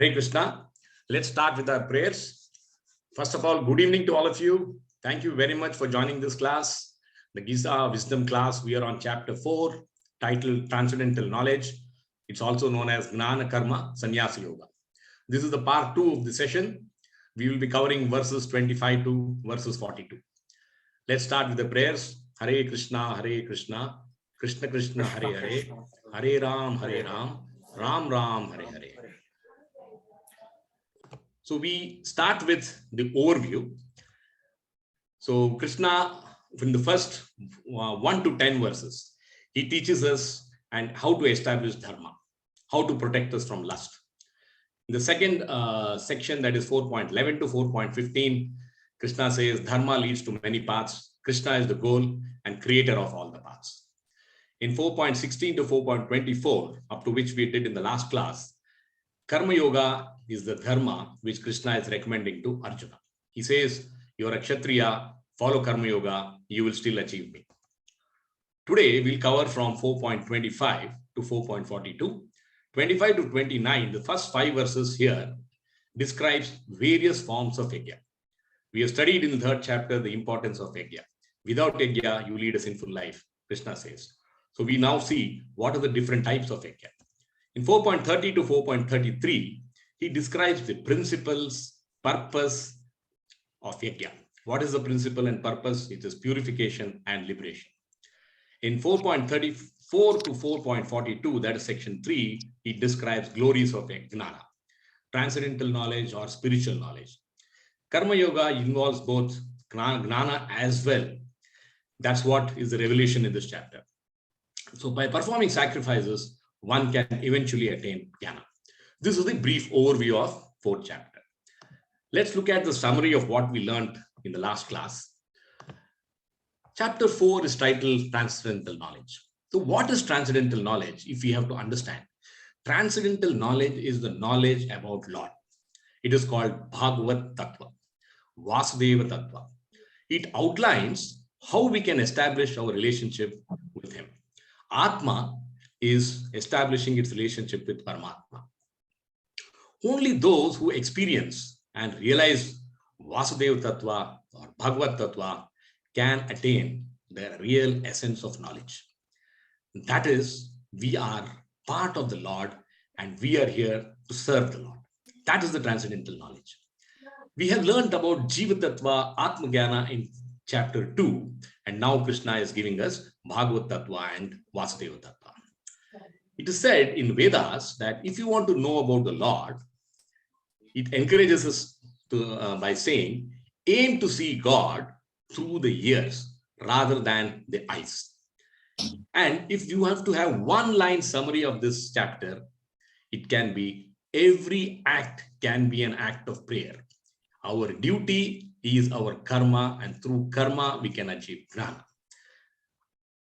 Hare Krishna. Let's start with our prayers. First of all, good evening to all of you. Thank you very much for joining this class, the Gita Wisdom class. We are on chapter 4, titled Transcendental Knowledge. It's also known as Jnana Karma Sanyasa Yoga. This is the part 2 of the session. We will be covering verses 25 to verses 42. Let's start with the prayers. Hare Krishna, Krishna Krishna, Hare Hare, Hare Ram, Ram Ram, Hare Hare. So we start with the overview. So Krishna, from the first 1 to 10 verses, he teaches us and how to establish dharma, how to protect us from lust. In the second section, that is 4.11 to 4.15, Krishna says dharma leads to many paths. Krishna is the goal and creator of all the paths. In 4.16 to 4.24, up to which we did in the last class, Karma Yoga is the dharma which Krishna is recommending to Arjuna. He says, you're a Kshatriya, follow Karma Yoga, you will still achieve me. Today, we'll cover from 4.25 to 4.42. 25 to 29, the first 5 verses here describes various forms of yajna. We have studied in the 3rd chapter the importance of yajna. Without yajna, you lead a sinful life, Krishna says. So we now see what are the different types of yajna. In 4.30 to 4.33, he describes the principles, purpose of yajna. What is the principle and purpose? It is purification and liberation. In 4.34 to 4.42, that is section 3, he describes glories of jnana, transcendental knowledge or spiritual knowledge. Karma Yoga involves both jnana as well. That's what is the revelation in this chapter. So by performing sacrifices, one can eventually attain jnana. This is the brief overview of 4th chapter. Let's look at the summary of what we learned in the last class. Chapter 4 is titled Transcendental Knowledge. So what is transcendental knowledge? If we have to understand, transcendental knowledge is the knowledge about Lord. It is called Bhagavad Tattva, Vasudeva Tattva. It outlines how we can establish our relationship with him. Atma is establishing its relationship with Paramatma. Only those who experience and realize Vasudeva Tattva or Bhagavad Tattva can attain the real essence of knowledge. That is, we are part of the Lord and we are here to serve the Lord. That is the transcendental knowledge. We have learned about Jiva Tattva, Atma Jnana in chapter 2, and now Krishna is giving us Bhagavad Tattva and Vasudeva Tattva. It is said in Vedas that if you want to know about the Lord, it encourages us to, by saying, aim to see God through the ears rather than the eyes. And if you have to have one line summary of this chapter, it can be every act can be an act of prayer. Our duty is our karma, and through karma we can achieve jnana.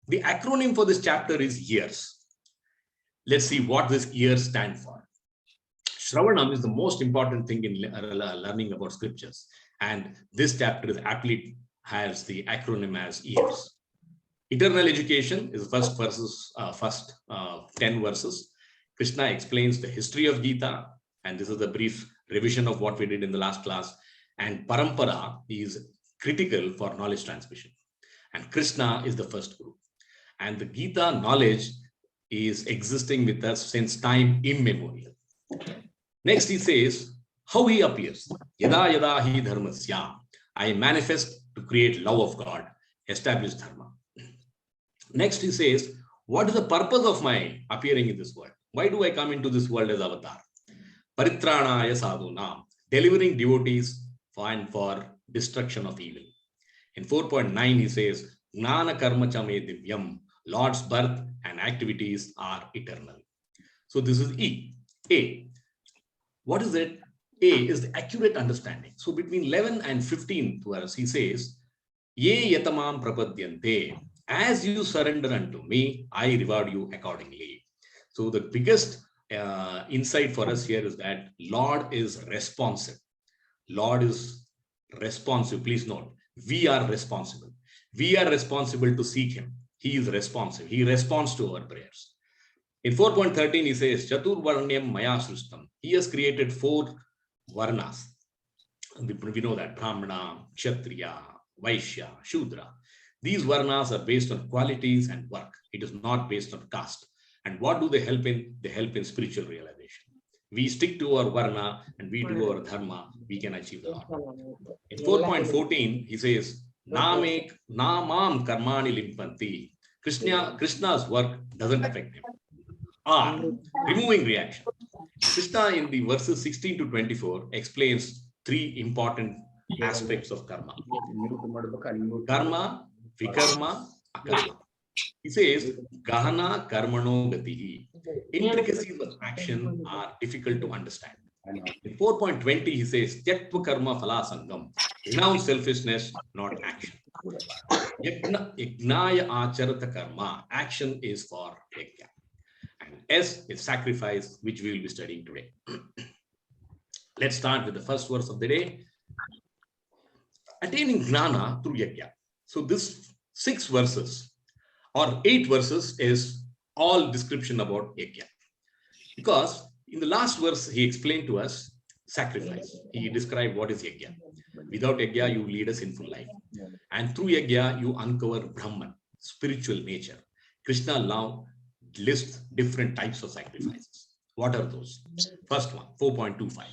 The acronym for this chapter is years. Let's see what this years stand for. Shravanam is the most important thing in learning about scriptures, and this chapter is aptly has the acronym as years. Eternal education is the first 10 verses. Krishna explains the history of Gita, and this is a brief revision of what we did in the last class. And parampara is critical for knowledge transmission. And Krishna is the first guru. And the Gita knowledge is existing with us since time immemorial. Next, he says how he appears. Yada yada hi dharmasya. I manifest to create love of God, establish dharma. Next, he says, what is the purpose of my appearing in this world? Why do I come into this world as avatar? Paritranaya sadhunam, delivering devotees for destruction of evil. In 4.9, he says, Jnana Karma Sanyasa Yoga, Lord's birth and activities are eternal. So this is E. A. What is it? A is the accurate understanding. So between 11 and 15 verse, he says, Ye yatamam prapadyante, as you surrender unto me, I reward you accordingly. So the biggest insight for us here is that Lord is responsive. Lord is responsive. Please note, we are responsible. We are responsible to seek him. He is responsive. He responds to our prayers. In 4.13, he says, Chaturvarnyam Maya Srishtam. He has created 4 varnas. We know that Brahmana, Kshatriya, Vaishya, Shudra. These varnas are based on qualities and work. It is not based on caste. And what do they help in? They help in spiritual realization. We stick to our varna and we do our dharma, we can achieve the Lord. In 4.14, he says, Namam karmani limpanti. Krishna's work doesn't affect him. Or removing reaction. Krishna in the verses 16 to 24 explains 3 important aspects of karma. Karma, vikarma, akarma. He says, Gahana karmano gatihi. Intricacies of action are difficult to understand. In 4.20, he says, Tyaktva karma phala sangam. Renounce selfishness, not action. Yajnaya acharata karma. Action is for yajna. And S is sacrifice, which we will be studying today. Let's start with the first verse of the day. Attaining Jnana through yajna. So this 6 verses or 8 verses is all description about yajna. Because in the last verse, he explained to us sacrifice. He described what is yajna. Without yajna, you lead a sinful life. And through yajna, you uncover Brahman, spiritual nature. Krishna now lists different types of sacrifices. What are those? First one, 4.25.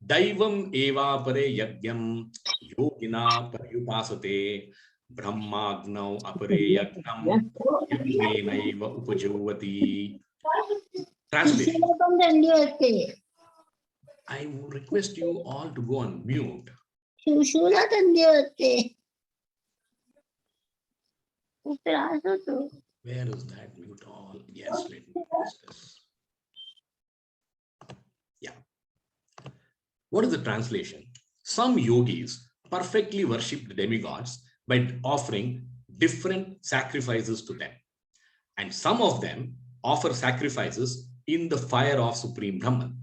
Daivam eva pare yagyam yogina paryupasate brahmagnau apare yagnam yajnenaiva upajovati. Translation. I would request you all to go on mute. Where is that mute all? Yes, let me press this. Yeah. What is the translation? Some yogis perfectly worship the demigods by offering different sacrifices to them. And some of them offer sacrifices in the fire of Supreme Brahman.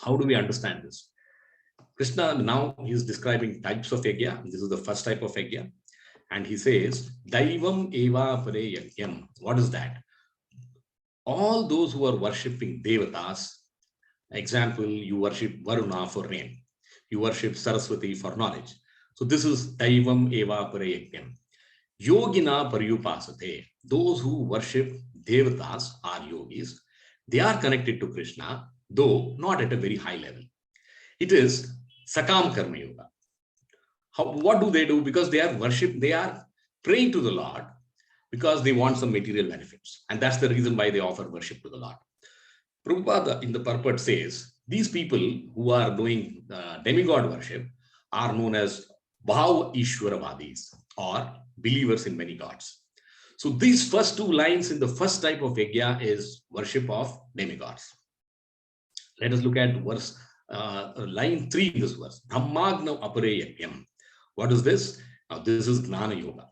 How do we understand this? Krishna now is describing types of yajna. This is the first type of yajna. And he says, Daivam eva pare yajnam. What is that? All those who are worshipping devatas, example, you worship Varuna for rain. You worship Saraswati for knowledge. So this is Daivam eva pare yajnam. Yogina paryupasate. Those who worship devatas are yogis. They are connected to Krishna, though not at a very high level. It is Sakam Karma Yoga. What do they do? Because they are praying to the Lord because they want some material benefits. And that's the reason why they offer worship to the Lord. Prabhupada in the purport says, these people who are doing demigod worship are known as Bhav Ishwaravadis, or believers in many gods. So these first 2 lines in the first type of yajna is worship of demigods. Let us look at verse line 3 in this verse. Brahmagna apare yajnam. What is this? Now this is Jnana Yoga.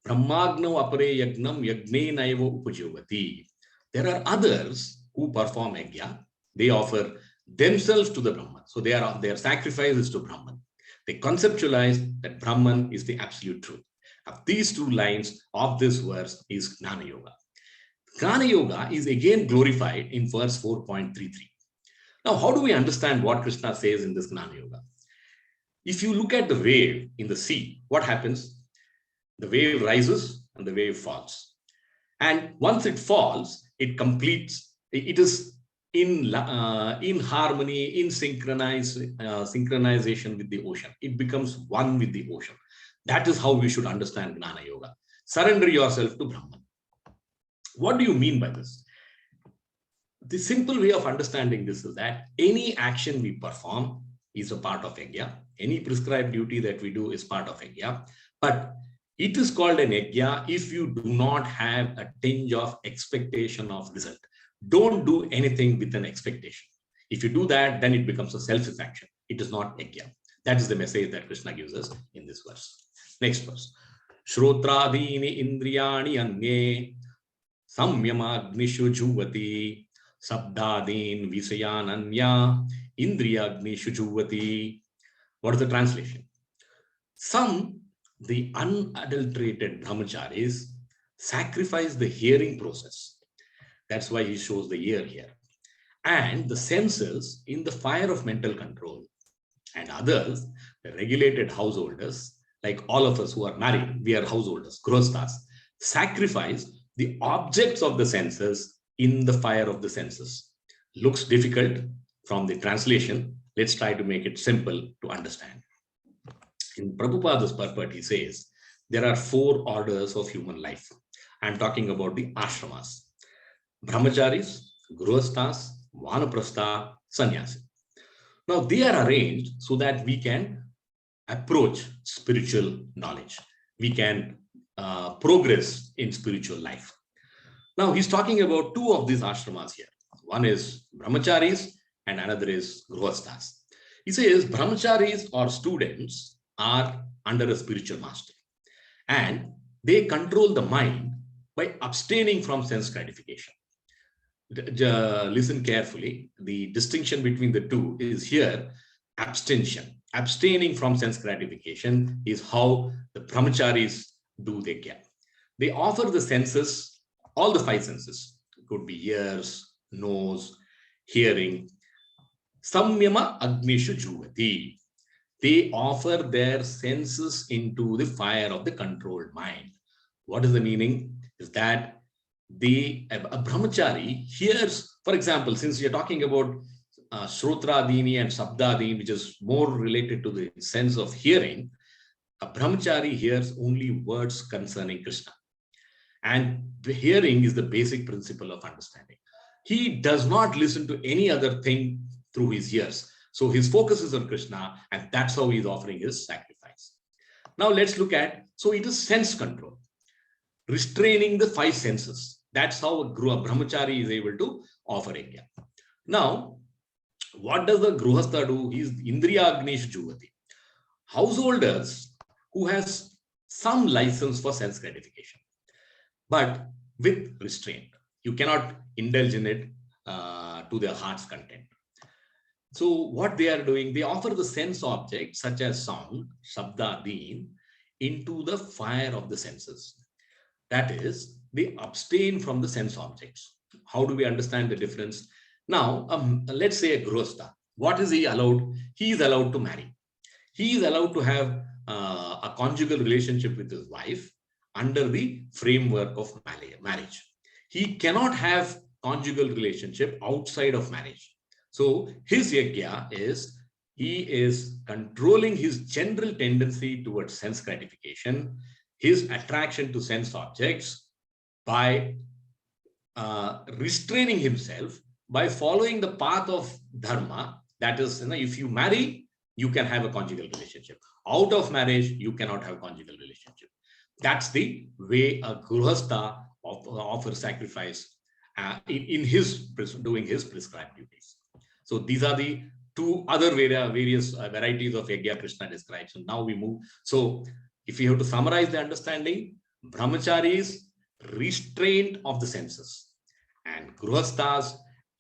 Brahmagna apare yagnam yagne naiva upajovati. There are others who perform yajna. They offer themselves to the Brahman. So their sacrifice is to Brahman. They conceptualize that Brahman is the absolute truth. Now, these 2 lines of this verse is Jnana Yoga. Jnana Yoga is again glorified in verse 4.33. Now, how do we understand what Krishna says in this Jnana Yoga? If you look at the wave in the sea, what happens? The wave rises and the wave falls. And once it falls, it completes, it is in harmony, in synchronization with the ocean. It becomes one with the ocean. That is how we should understand Jnana Yoga. Surrender yourself to Brahman. What do you mean by this? The simple way of understanding this is that any action we perform is a part of yajna. Any prescribed duty that we do is part of yajna. But it is called an yajna if you do not have a tinge of expectation of result. Don't do anything with an expectation. If you do that, then it becomes a selfish action. It is not yajna. That is the message that Krishna gives us in this verse. Next verse. Shrotradini indriyani anye samyamagnishu juvati sabdadin visayananya indriyagnishu juvati. What is the translation? Some, the unadulterated brahmacharis, sacrifice the hearing process. That's why he shows the ear here. And the senses in the fire of mental control. And others, the regulated householders, like all of us who are married, we are householders, grostas, sacrifice the objects of the senses in the fire of the senses. Looks difficult from the translation. Let's try to make it simple to understand. In Prabhupada's purport, he says, there are 4 orders of human life. I'm talking about the ashramas. Brahmacharis, Grihasthas, Vanaprastha, Sannyasi. Now, they are arranged so that we can approach spiritual knowledge. We can progress in spiritual life. Now, he's talking about 2 of these ashramas here. One is Brahmacharis and another is Grihasthas. He says Brahmacharis or students are under a spiritual master and they control the mind by abstaining from sense gratification. Listen carefully. The distinction between the 2 is here abstention. Abstaining from sense gratification is how the brahmacharis do their gap. They offer the senses, all the 5 senses. It could be ears, nose, hearing. Samyama agnishu juvati. They offer their senses into the fire of the controlled mind. What is the meaning? Is that a brahmachari hears, for example, since you're talking about Shrotradini and Sabdadini, which is more related to the sense of hearing, a brahmachari hears only words concerning Krishna. And the hearing is the basic principle of understanding. He does not listen to any other thing through his ears. So his focus is on Krishna, and that's how he's offering his sacrifice. Now let's look at, so it is sense control, restraining the 5 senses. That's how a brahmachari is able to offer yajna. Now, what does the Grihastha do? He is Indriya Agnish Juvati. Householders who has some license for sense gratification, but with restraint. You cannot indulge in it to their heart's content. So what they are doing, they offer the sense objects such as sound, Shabda, Deen, into the fire of the senses. That is, they abstain from the sense objects. How do we understand the difference? Now, let's say a Grihastha. What is he allowed? He is allowed to marry. He is allowed to have a conjugal relationship with his wife under the framework of marriage. He cannot have conjugal relationship outside of marriage. So his yajna is, he is controlling his general tendency towards sense gratification, his attraction to sense objects by restraining himself, by following the path of dharma. That is, if you marry, you can have a conjugal relationship. Out of marriage, you cannot have a conjugal relationship. That's the way a Grihastha offers sacrifice in his doing his prescribed duties. So these are the 2 other various varieties of yajna Krishna describes. So now we move. So if you have to summarize the understanding, brahmacharis, restraint of the senses, and Grihasthas,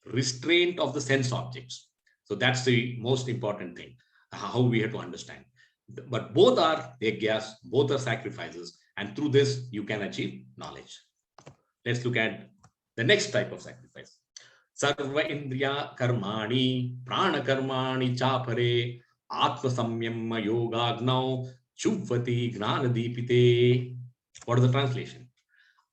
restraint of the sense objects. So that's the most important thing, how we have to understand. But both are yajnas, both are sacrifices, and through this you can achieve knowledge. Let's look at the next type of sacrifice. Sarva Indriya Karmani, Prana Karmani Chapare, Atma Samyama Yoga Agnau, Chuvati Gnanadipite. What is the translation?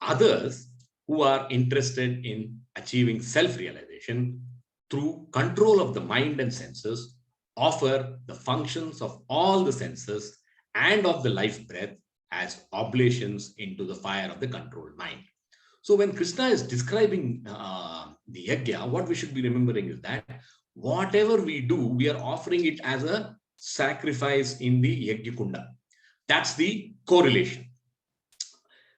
Others who are interested in achieving self-realization through control of the mind and senses offer the functions of all the senses and of the life breath as oblations into the fire of the controlled mind. So when Krishna is describing the yajna, what we should be remembering is that whatever we do, we are offering it as a sacrifice in the yajna kunda. That's the correlation.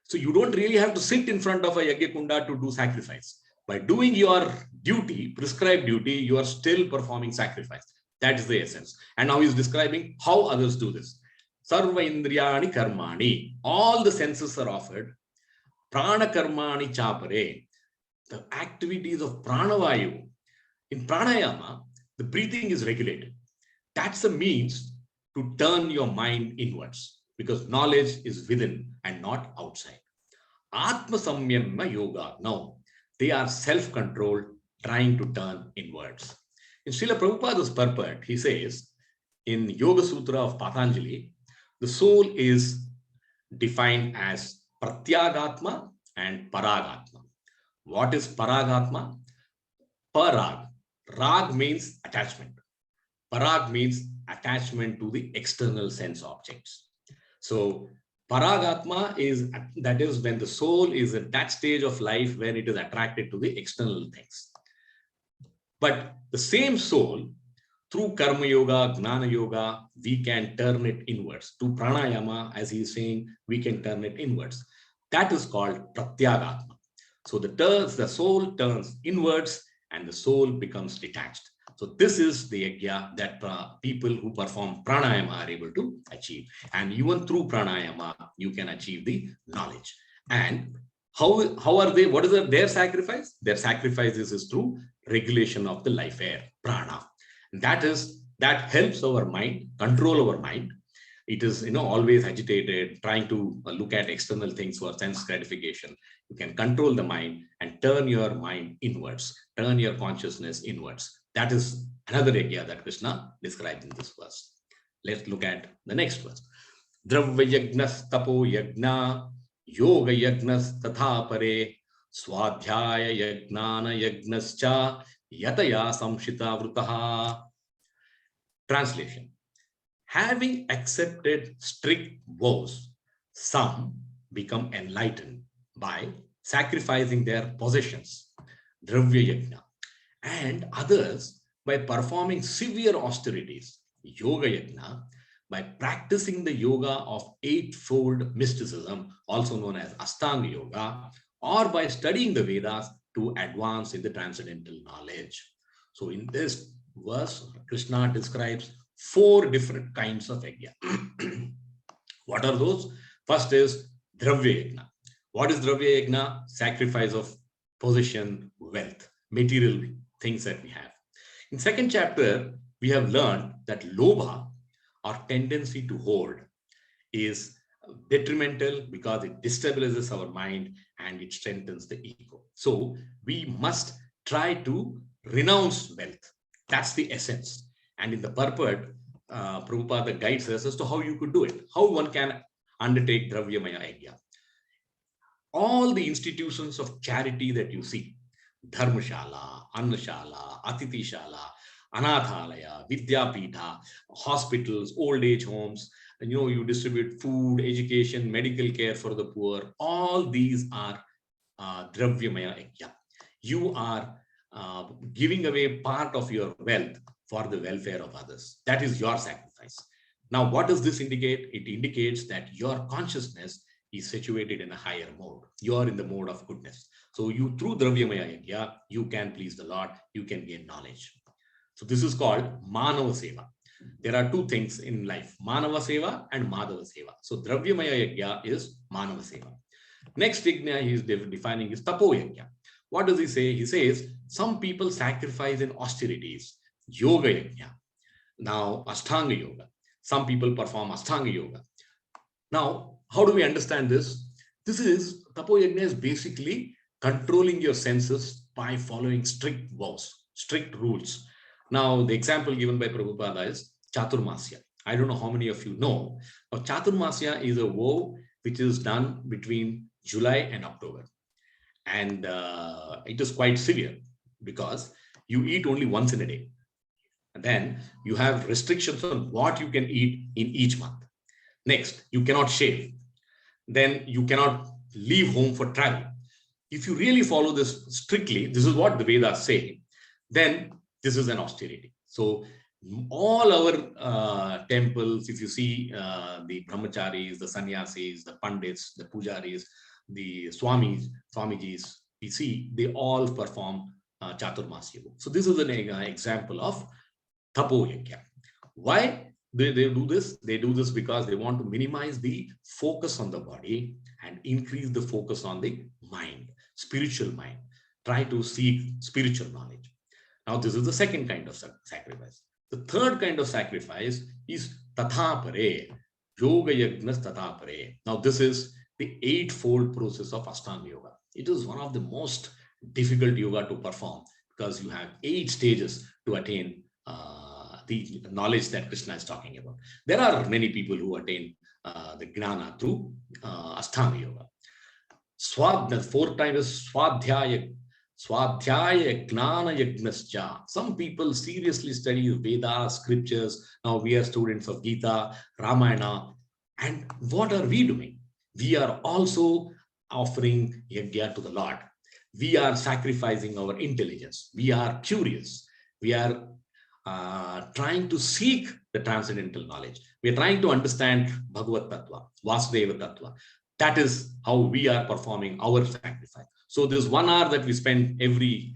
So you don't really have to sit in front of a yajna kunda to do sacrifice. By doing your duty, prescribed duty, you are still performing sacrifice. That is the essence. And now he's describing how others do this. Sarva Indriyani Karmani. All the senses are offered. Prana Karmani Chapare. The activities of Pranavayu. In Pranayama, the breathing is regulated. That's a means to turn your mind inwards, because knowledge is within and not outside. Atma Samyama Yoga. Now, they are self-controlled, trying to turn inwards. In Srila Prabhupada's purport, he says, in Yoga Sutra of Patanjali, the soul is defined as Pratyagatma and Paragatma. What is Paragatma? Parag. Rag means attachment. Parag means attachment to the external sense objects. So Paragatma is, that is when the soul is at that stage of life when it is attracted to the external things. But the same soul, through Karma Yoga, Jnana Yoga, we can turn it inwards. To Pranayama, as he is saying, we can turn it inwards. That is called Pratyagatma. So the soul turns inwards and the soul becomes detached. So this is the yajna that people who perform pranayama are able to achieve. And even through pranayama, you can achieve the knowledge. And how are they? What is their sacrifice? Their sacrifice is through regulation of the life air, prana. That helps our mind, control our mind. It is always agitated, trying to look at external things for sense gratification. You can control the mind and turn your mind inwards, turn your consciousness inwards. That is another yajna that Krishna describes in this verse. Let's look at the next verse. Dravya yagnas tapo yagna, yoga yagnas tatha pare, swadhyaya yagnana yagnascha, yataya samshita vrutaha. Translation. Having accepted strict vows, some become enlightened by sacrificing their possessions, dravya yajna, and others by performing severe austerities, yoga yajna, by practicing the yoga of eightfold mysticism, also known as Ashtanga Yoga, or by studying the Vedas to advance in the transcendental knowledge. So in this verse, Krishna describes 4 different kinds of yajna. What are those? First is dravya yajna. What is dravya yajna? Sacrifice of possession, wealth, material things that we have. In second chapter, we have learned that lobha, or tendency to hoard, is detrimental because it destabilizes our mind and it strengthens the ego. So we must try to renounce wealth. That's the essence. And in the purport, Prabhupada guides us as to how you could do it, how one can undertake Dravyamaya Yajna. All the institutions of charity that you see, Dharmashala, Annashala, Atitishala, Anathalaya, Vidyapitha, hospitals, old age homes, you distribute food, education, medical care for the poor. All these are Dravyamaya Yajna. You are giving away part of your wealth for the welfare of others. That is your sacrifice. Now, what does this indicate? It indicates that your consciousness is situated in a higher mode. You are in the mode of goodness. So you, through Dravyamaya Yajna, you can please the Lord, you can gain knowledge. So this is called Manava Seva. There are 2 things in life, Manava Seva and Madhava Seva. So Dravyamaya Yajna is Manava Seva. Next yajna he is defining is Tapo Yajna. What does he say? He says, some people sacrifice in austerities, yoga yajna. Now, Ashtanga Yoga. Some people perform Ashtanga Yoga. Now, how do we understand this? This is, Tapo Yajna is basically controlling your senses by following strict vows, strict rules. Now, the example given by Prabhupada is Chaturmasya. I don't know how many of you know, but Chaturmasya is a vow which is done between July and October. And it is quite severe because you eat only once in a day. And then you have restrictions on what you can eat in each month. Next, you cannot shave. Then you cannot leave home for travel. If you really follow this strictly, this is what the Vedas say, then this is an austerity. So all our temples, if you see the brahmacharis, the sannyasis, the pandits, the pujaris, the swamijis, we see they all perform Chaturmasya. So this is an example of Tapo Yajna. Why they do this? They do this because they want to minimize the focus on the body and increase the focus on the mind, spiritual mind. Try to seek spiritual knowledge. Now, this is the second kind of sacrifice. The third kind of sacrifice is Tatha Pare, Yoga Yajnas Tatha Pare. Now, this is the eightfold process of Ashtanga Yoga. It is one of the most difficult yoga to perform because you have 8 stages to attain the knowledge that Krishna is talking about. There are many people who attain the Jnana through Ashtanga Yoga. The fourth time is Swadhyaya Jnana Yagnascha. Some people seriously study Vedas, scriptures. Now we are students of Gita, Ramayana. And what are we doing? We are also offering yajna to the Lord. We are sacrificing our intelligence. We are curious. We are trying to seek the transcendental knowledge. We are trying to understand Bhagavad Tattva, Vasudeva Tattva. That is how we are performing our sacrifice. So this 1 hour that we spend every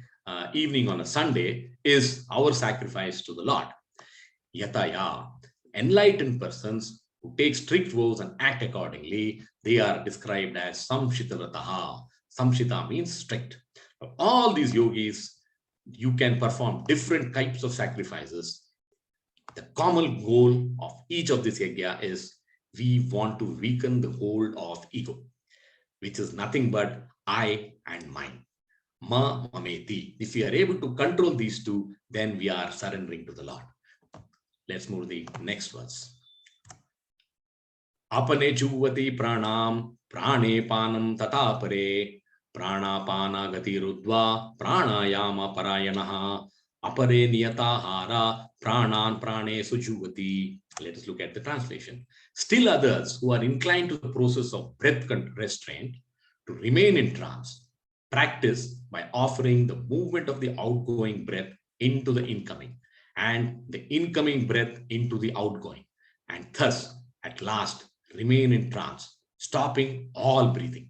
evening on a Sunday is our sacrifice to the Lord. Yataya, enlightened persons who take strict vows and act accordingly, they are described as Samshita-rataha. Samshita means strict. All these yogis, you can perform different types of sacrifices. The common goal of each of these yajna is we want to weaken the hold of ego, which is nothing but I and mine. Ma mameti. If we are able to control these two, then we are surrendering to the Lord. Let's move to the next verse. Apane chuvati pranam prane panam tatapare pranapana gati rudva pranayama parayanaha apare niyatahara pranan prane sujuvati. Let us look at the translation. Still others who are inclined to the process of breath restraint to remain in trance practice by offering the movement of the outgoing breath into the incoming and the incoming breath into the outgoing, and thus at last remain in trance, stopping all breathing.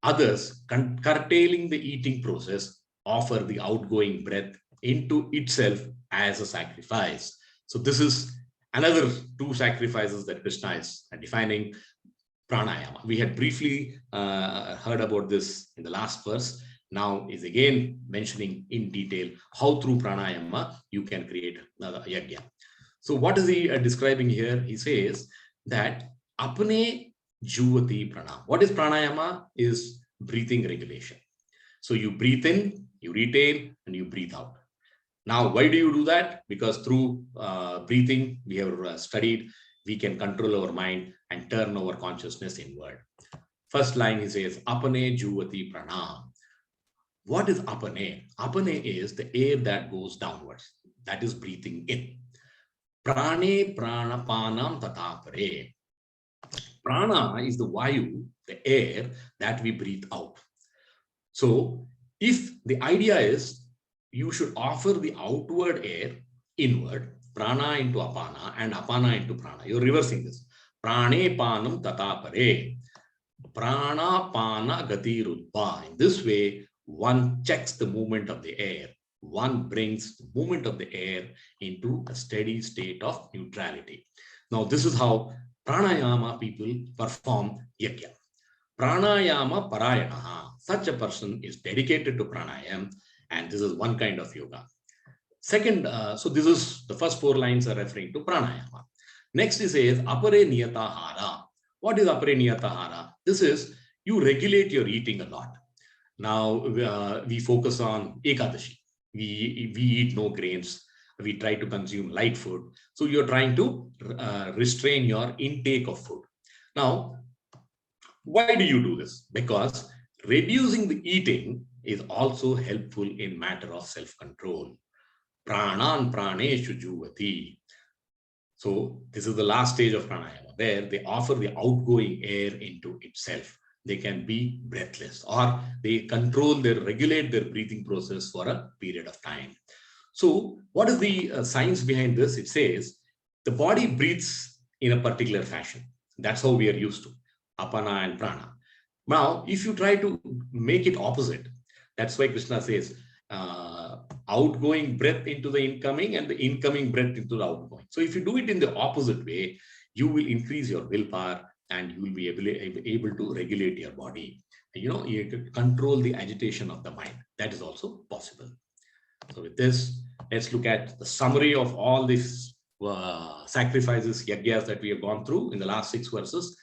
Others, curtailing the eating process, offer the outgoing breath into itself as a sacrifice. So this is another 2 sacrifices that Krishna is defining. Pranayama. We had briefly heard about this in the last verse. Now is again mentioning in detail how through pranayama you can create another yajna. So what is he describing here? He says that apne juvati pranam. What is pranayama? Is breathing regulation. So you breathe in, you retain, and you breathe out. Now, why do you do that? Because through breathing, we have studied, we can control our mind and turn our consciousness inward. First line, he says, apane juvati pranam. What is apane? Apane is the air that goes downwards. That is breathing in. Prane pranapanam tatapare. Prana is the vayu, the air that we breathe out. So if the idea is you should offer the outward air inward, prana into apana and apana into prana. You're reversing this. Prane panam tatapare. Prana pana gati rudva. In this way, one checks the movement of the air. One brings the movement of the air into a steady state of neutrality. Now, this is how pranayama people perform yajna. Pranayama parayanaha. Such a person is dedicated to pranayam, and this is one kind of yoga. Second, so this is the first 4 lines are referring to pranayama. Next he says apare niyatahara. What is apare niyatahara? This is you regulate your eating a lot. Now we focus on ekadashi. We eat no grains. We try to consume light food. So you're trying to restrain your intake of food. Now, why do you do this? Because reducing the eating is also helpful in matter of self-control. Pranan praneshu juvati. So this is the last stage of pranayama, where they offer the outgoing air into itself. They can be breathless, or they regulate their breathing process for a period of time. So what is the science behind this? It says the body breathes in a particular fashion. That's how we are used to, apana and prana. Now, if you try to make it opposite, that's why Krishna says, outgoing breath into the incoming and the incoming breath into the outgoing. So if you do it in the opposite way, you will increase your willpower and you will be able to regulate your body. You can control the agitation of the mind. That is also possible. So with this, let's look at the summary of all these sacrifices, yajnas that we have gone through in the last 6 verses.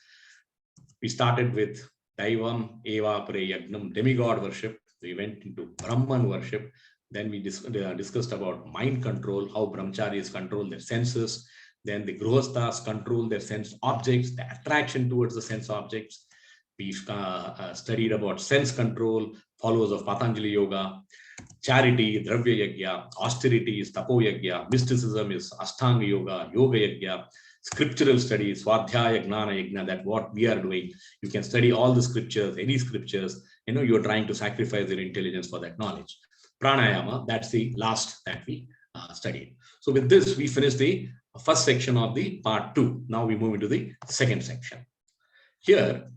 We started with Daivam Eva Pare Yagnam, demigod worship. We went into Brahman worship. Then we discussed about mind control, how brahmacharis control their senses. Then the grihasthas control their sense objects, the attraction towards the sense objects. We studied about sense control, followers of Patanjali Yoga. Charity, Dravya Yagya. Austerity is Tapo Yagya. Mysticism is Ashtanga Yoga, Yoga Yagya. Scriptural studies, Swadhyaya, Gnana Yagna, that what we are doing. You can study all the scriptures, any scriptures. You're trying to sacrifice your intelligence for that knowledge. Pranayama, that's the last that we studied. So with this, we finish the first section of the part 2. Now we move into the second section. Here,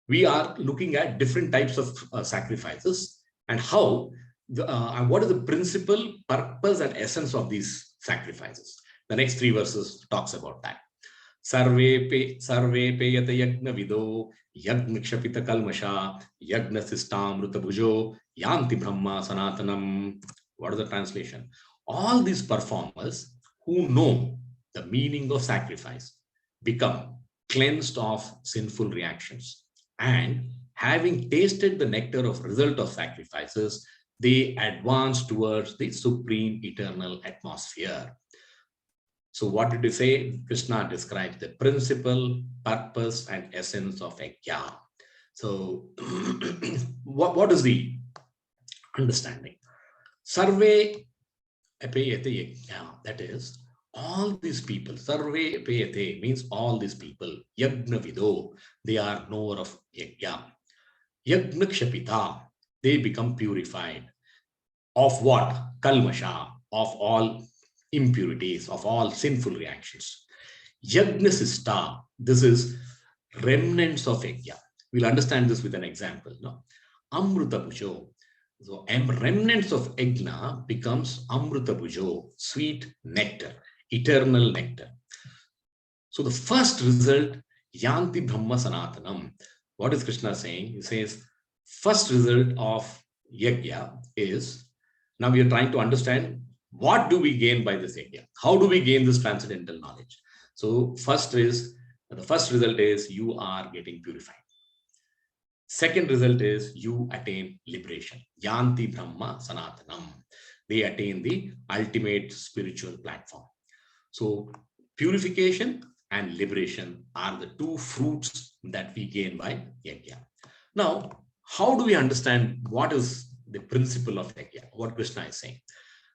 we are looking at different types of sacrifices and how, what is the principle, purpose, and essence of these sacrifices. The next 3 verses talks about that. Sarve peyata yagna vido yagna kshapita kalmasha yagna sistamruta bhujo yanti brahma sanatanam. What is the translation? All these performers who know the meaning of sacrifice become cleansed of sinful reactions, and having tasted the nectar of result of sacrifices, they advance towards the supreme eternal atmosphere. So what did he say? Krishna describes the principle, purpose, and essence of yajna. So what is the understanding? Sarve apayate yajna, that is, all these people, sarve apayate means all these people, yagna vido, they are knower of yajna. Yagna kshapita, they become purified. Of what? Kalmasha, of all impurities, of all sinful reactions. Yagna sista, this is remnants of yajna. We'll understand this with an example. No? Amruta bhujo. So remnants of yajna becomes amruta bhujo, sweet nectar, eternal nectar. So the first result, yanti brahma sanatanam. What is Krishna saying? He says, first result of yajna is, now we are trying to understand what do we gain by this yajna? How do we gain this transcendental knowledge? So the first result is you are getting purified. Second result is you attain liberation. Yanti Brahma Sanatanam. They attain the ultimate spiritual platform. So purification and liberation are the 2 fruits that we gain by yajna. Now, how do we understand what is the principle of yajna? What Krishna is saying?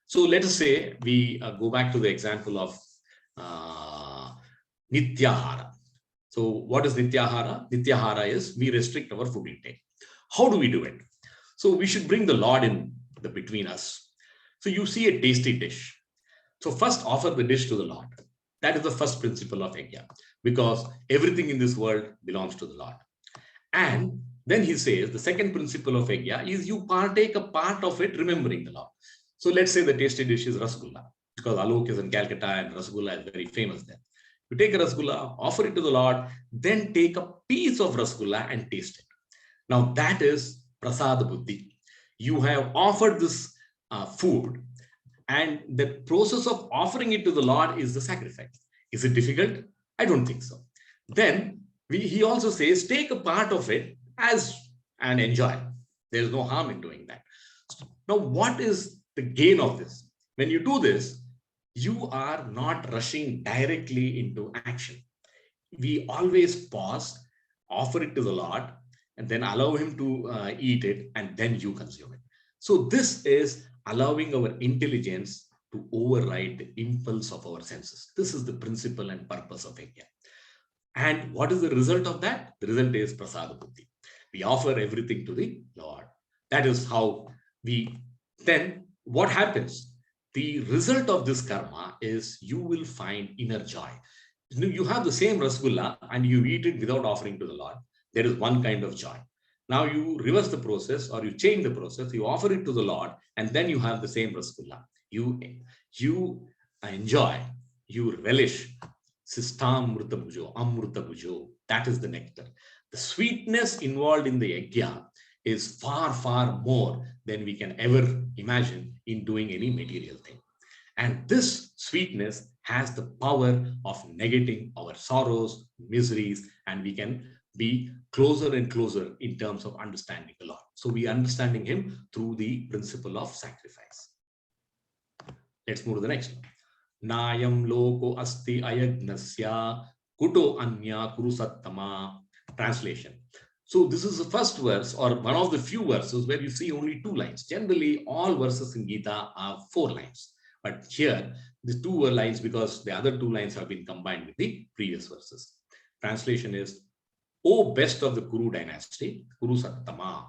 So let us say we go back to the example of Nityahara. So what is Nityahara? Nityahara is we restrict our food intake. How do we do it? So we should bring the Lord in the between us. So you see a tasty dish. So first offer the dish to the Lord. That is the first principle of yajna, because everything in this world belongs to the Lord. And then he says the second principle of yajna is you partake a part of it remembering the Lord. So let's say the tasty dish is rasgulla, because Alok is in Calcutta and rasgulla is very famous there. You take a rasgulla, offer it to the Lord, then take a piece of rasgulla and taste it. Now that is prasad buddhi. You have offered this food, and the process of offering it to the Lord is the sacrifice. Is it difficult? I don't think so. Then he also says, take a part of it and enjoy. There's no harm in doing that. Now, what is the gain of this? When you do this, you are not rushing directly into action. We always pause, offer it to the Lord, and then allow him to eat it, and then you consume it. So this is allowing our intelligence to override the impulse of our senses. This is the principle and purpose of yajna. And what is the result of that? The result is prasada buddhi. We offer everything to the Lord. That is how then what happens? The result of this karma is you will find inner joy. You have the same rasgulla and you eat it without offering to the Lord. There is one kind of joy. Now you reverse the process, or you change the process, you offer it to the Lord, and then you have the same rasgulla. You enjoy, you relish. Sistamruta bhujo, amruta bhujo. That is the nectar. The sweetness involved in the yajna is far, far more than we can ever imagine in doing any material thing. And this sweetness has the power of negating our sorrows, miseries, and we can be closer and closer in terms of understanding the Lord. So we are understanding him through the principle of sacrifice. Let's move to the next one. Nayam loko asti ayagnasya kuto anya kurusattama. Translation. So this is the first verse, or one of the few verses where you see only 2 lines. Generally, all verses in Gita are 4 lines. But here, the 2 were lines because the other 2 lines have been combined with the previous verses. Translation is, O best of the Kuru dynasty, Kuru Sattama,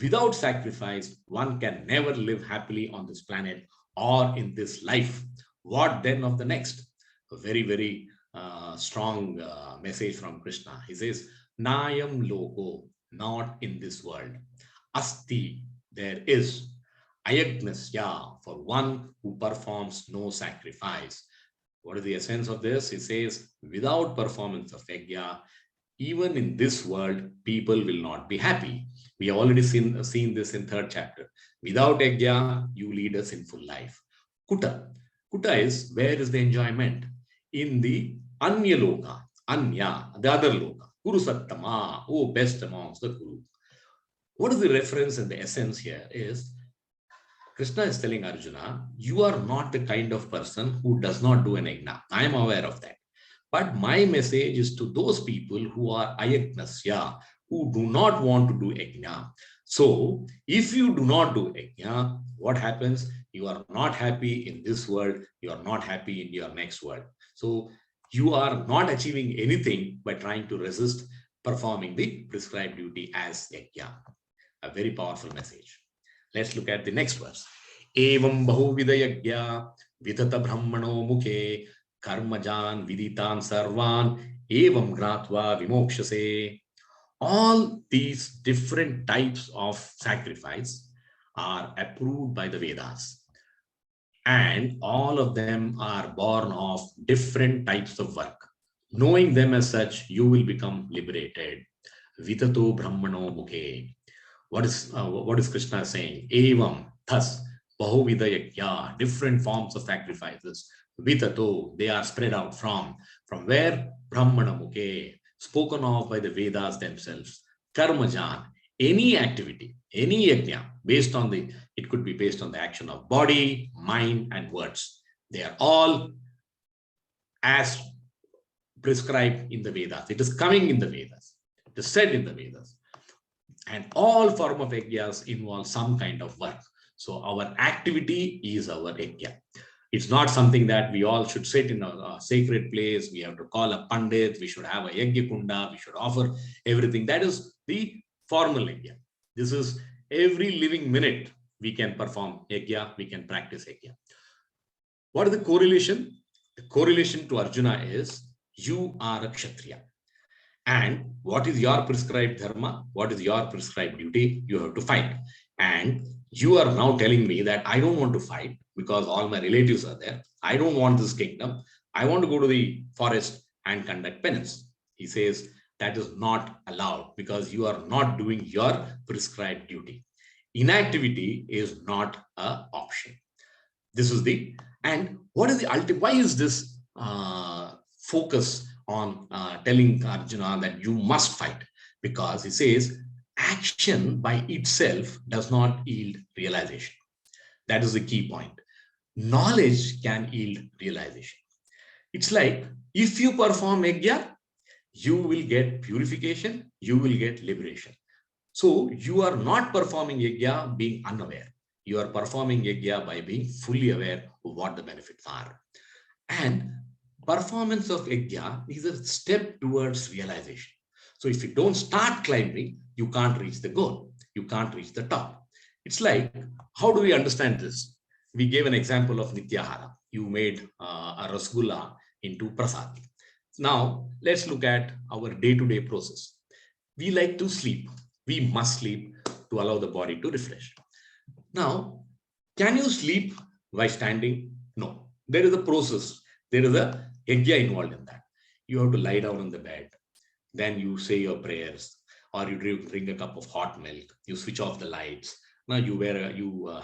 without sacrifice, one can never live happily on this planet or in this life. What then of the next? A very, very strong message from Krishna. He says, Nayam loko, not in this world. Asti, there is. Ayagnasya, for one who performs no sacrifice. What is the essence of this? He says, without performance of yajna, even in this world, people will not be happy. We have already seen this in 3rd chapter. Without yajna, you lead a sinful life. Kuta. Kuta is, where is the enjoyment? In the Anya Loka. Anya, the other Loka. Kuru Sattama, oh best amongst the Kuru. What is the reference and the essence here is, Krishna is telling Arjuna, you are not the kind of person who does not do an yajna. I am aware of that. But my message is to those people who are ayagnasya, who do not want to do yajna. So, if you do not do yajna, what happens? You are not happy in this world. You are not happy in your next world. So, you are not achieving anything by trying to resist performing the prescribed duty as yajna. A very powerful message. Let's look at the next verse. Evam bahuvida yajna vidata brahmano mukhe karmajan viditan sarvan evam gratva vimokshase. All these different types of sacrifice are approved by the Vedas. And all of them are born of different types of work. Knowing them as such, you will become liberated. Vitato brahmano mukhe. What is Krishna saying? Evam, thus, bahuvida yajna, different forms of sacrifices. Vitato, they are spread out from where? Brahmana mukhe, spoken of by the Vedas themselves. Karmajan, any activity, any yajna, it could be based on the action of body, mind, and words. They are all as prescribed in the Vedas. It is coming in the Vedas. It is said in the Vedas. And all form of yajnas involve some kind of work. So our activity is our yajna. It's not something that we all should sit in a sacred place. We have to call a pandit. We should have a yajna kunda. We should offer everything. That is the formal yajna. This is every living minute we can perform yajna. We can practice yajna. What is the correlation? The correlation to Arjuna is you are a Kshatriya. And what is your prescribed dharma? What is your prescribed duty? You have to fight. And you are now telling me that I don't want to fight because all my relatives are there. I don't want this kingdom. I want to go to the forest and conduct penance. He says that is not allowed because you are not doing your prescribed duty. Inactivity is not an option. This is and what is the ultimate? Why is this focus on telling Arjuna that you must fight? Because he says action by itself does not yield realization. That is the key point. Knowledge can yield realization. It's like if you perform yajna, you will get purification, you will get liberation. So you are not performing yajna being unaware. You are performing yajna by being fully aware of what the benefits are. And performance of yajna is a step towards realization. So if you don't start climbing, you can't reach the goal. You can't reach the top. It's like, how do we understand this? We gave an example of Nityahara. You made a rasgulla into prasad. Now, let's look at our day-to-day process. We like to sleep. We must sleep to allow the body to refresh. Now, can you sleep by standing? No. There is a process. There is a yajna involved in that. You have to lie down on the bed. Then you say your prayers, or you drink a cup of hot milk. You switch off the lights. Now you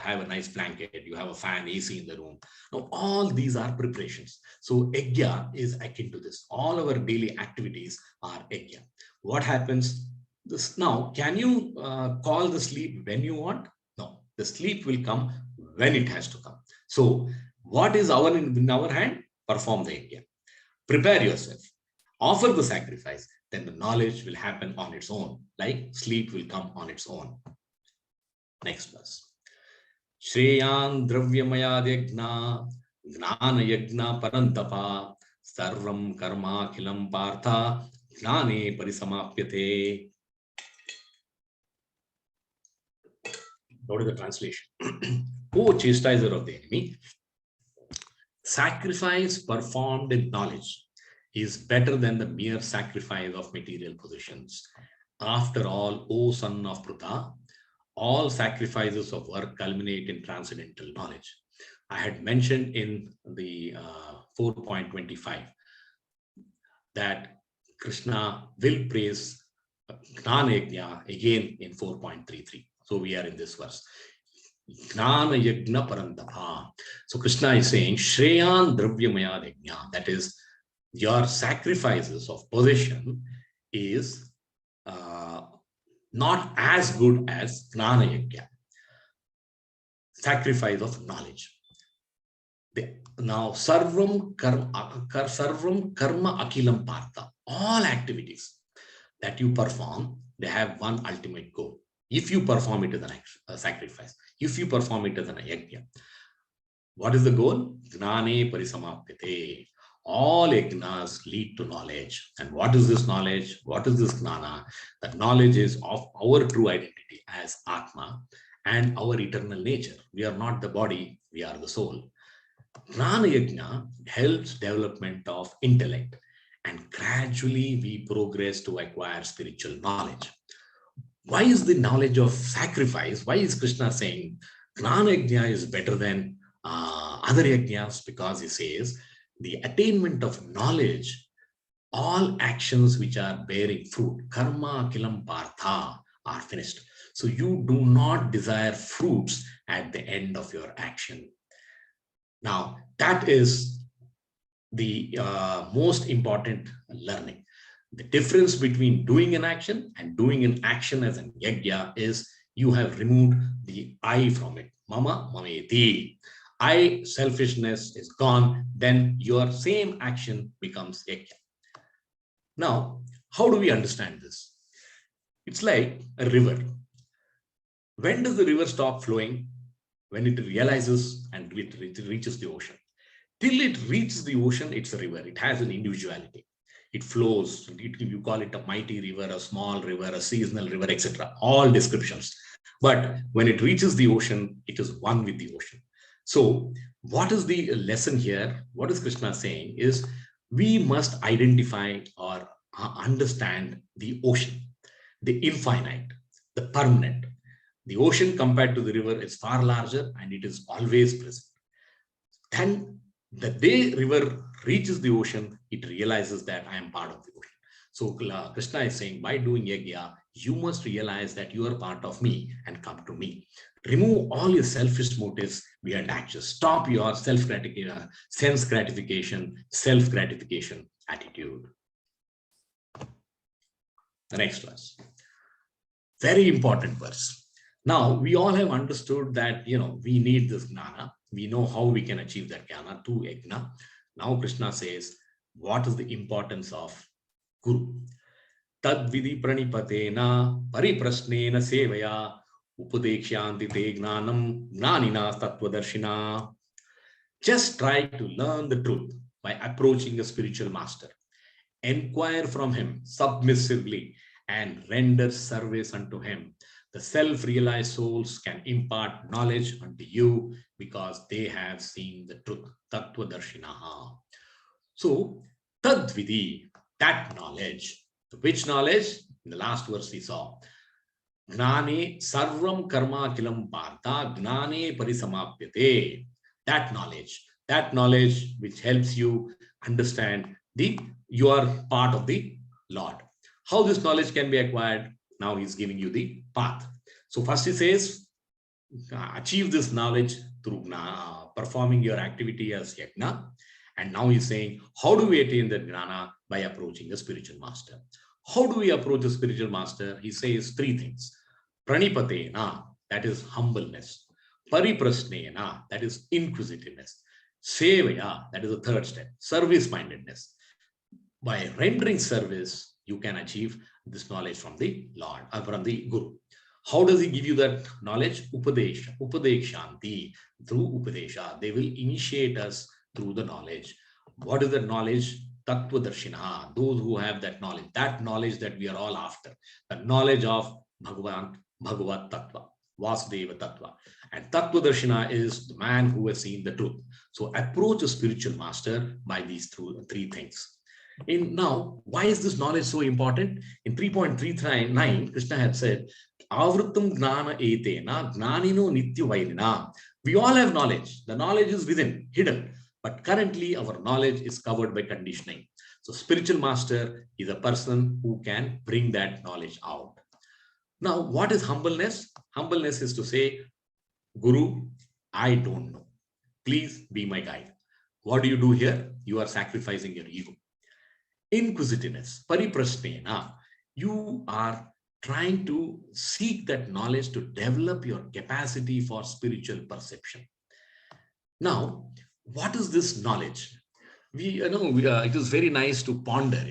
have a nice blanket, you have a fan, AC in the room. Now all these are preparations. So yajna is akin to this. All our daily activities are yajna. What happens? This now, can you call the sleep when you want? No, the sleep will come when it has to come. So what is in our hand? Perform the yajna. Prepare yourself. Offer the sacrifice. Then the knowledge will happen on its own. Like sleep will come on its own. Next verse. Shreyan dravyamaya yajna gnana yajna parantapa sarvam karma khilam partha gnane parisamapyate. What is the translation? O chastiser of the enemy, sacrifice performed in knowledge is better than the mere sacrifice of material possessions. After all, O son of Pruta, all sacrifices of work culminate in transcendental knowledge. I had mentioned in the 4.25 that Krishna will praise Gnana Yajna again in 4.33. So we are in this verse. Gnana Yajna Parantapa. So Krishna is saying, Shreyan Dravyamaya Yajna, that is, your sacrifices of possession is not as good as Gnana Yajna, sacrifice of knowledge. Now, Sarvam Karma Akilam Partha, all activities that you perform, they have one ultimate goal. If you perform it as a sacrifice, if you perform it as an yajna, what is the goal? Gnane Parisamapyate. All yajnas lead to knowledge. And what is this knowledge? What is this gnana? That knowledge is of our true identity as Atma and our eternal nature. We are not the body, we are the soul. Gnana Yajna helps development of intellect, and gradually we progress to acquire spiritual knowledge. Why is the knowledge of sacrifice? Why is Krishna saying Gnana Yajna is better than other yajnas? Because he says the attainment of knowledge, all actions which are bearing fruit, karma kilam partha, are finished. So you do not desire fruits at the end of your action. Now, that is the most important learning. The difference between doing an action and doing an action as an yajna is you have removed the I from it. Mama, mameti. I, selfishness is gone. Then your same action becomes yajna. Now, how do we understand this? It's like a river. When does the river stop flowing? When it realizes and it reaches the ocean. Till it reaches the ocean, it's a river. It has an individuality. It flows. You call it a mighty river, a small river, a seasonal river, etc. All descriptions. But when it reaches the ocean, it is one with the ocean. So what is the lesson here? What is Krishna saying is we must identify or understand the ocean, the infinite, the permanent. The ocean compared to the river is far larger and it is always present. Then the day river reaches the ocean, it realizes that I am part of the ocean. So Krishna is saying, by doing yajna, you must realize that you are part of me and come to me. Remove all your selfish motives behind actions. Stop your self-gratification, sense-gratification, self-gratification attitude. The next verse. Very important verse. Now, we all have understood that, we need this gnana. We know how we can achieve that gnana through yajna. Now, Krishna says, what is the importance of Guru? Tad vidhi pranipatena pariprasnena sevaya upadekshanti te gnanam gnanina tattvadarshina. Just try to learn the truth by approaching a spiritual master. Inquire from him submissively and render service unto him. The self-realized souls can impart knowledge unto you because they have seen the truth. Tattvadarshinaha. So, tadvidi, that knowledge. Which knowledge? In the last verse we saw. Gnane sarvam karma kilam partha gnane parisamapyate. That knowledge which helps you understand you are part of the Lord. How this knowledge can be acquired? Now he's giving you the path. So first he says, achieve this knowledge through performing your activity as yajna. And now he's saying, how do we attain the jnana? By approaching a spiritual master. How do we approach a spiritual master? He says three things. Pranipatena, that is humbleness. Pariprasnena, that is inquisitiveness. Sevaya, that is the third step, service-mindedness. By rendering service, you can achieve this knowledge from the Lord, from the Guru. How does he give you that knowledge? Upadesha, Upadekshanti, through Upadesha. They will initiate us through the knowledge. What is that knowledge? Tattvadarshina, those who have that knowledge that we are all after, the knowledge of Bhagavat Tattva, Vasudeva Tattva. And Tattvadarshina is the man who has seen the truth. So approach a spiritual master by these three things. Now, why is this knowledge so important? In 3.39, Krishna had said, Avrutam Gnana Etena Gnanino Nitya Vairina. We all have knowledge. The knowledge is within, hidden. But currently, our knowledge is covered by conditioning. So, spiritual master is a person who can bring that knowledge out. Now, what is humbleness? Humbleness is to say, Guru, I don't know. Please be my guide. What do you do here? You are sacrificing your ego. Inquisitiveness, pariprasnena, you are trying to seek that knowledge to develop your capacity for spiritual perception. Now, what is this knowledge? It is very nice to ponder,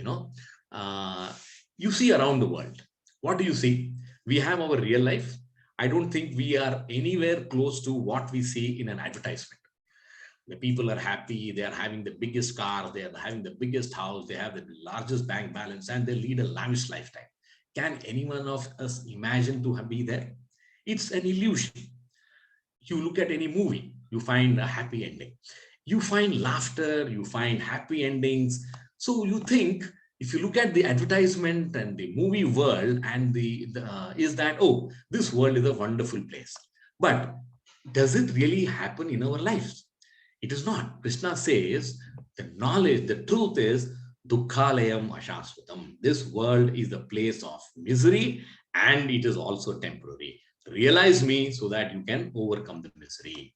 you see around the world. What do you see? We have our real life. I don't think we are anywhere close to what we see in an advertisement. The people are happy, they are having the biggest car, they are having the biggest house, they have the largest bank balance, and they lead a lavish lifetime. Can anyone of us imagine to be there? It's an illusion. You look at any movie, you find a happy ending. You find laughter, you find happy endings. So you think, if you look at the advertisement and the movie world, and is that, oh, this world is a wonderful place. But does it really happen in our lives? It is not. Krishna says the knowledge, the truth is dukkhalayam ashasvatam. This world is the place of misery and it is also temporary. Realize me so that you can overcome the misery.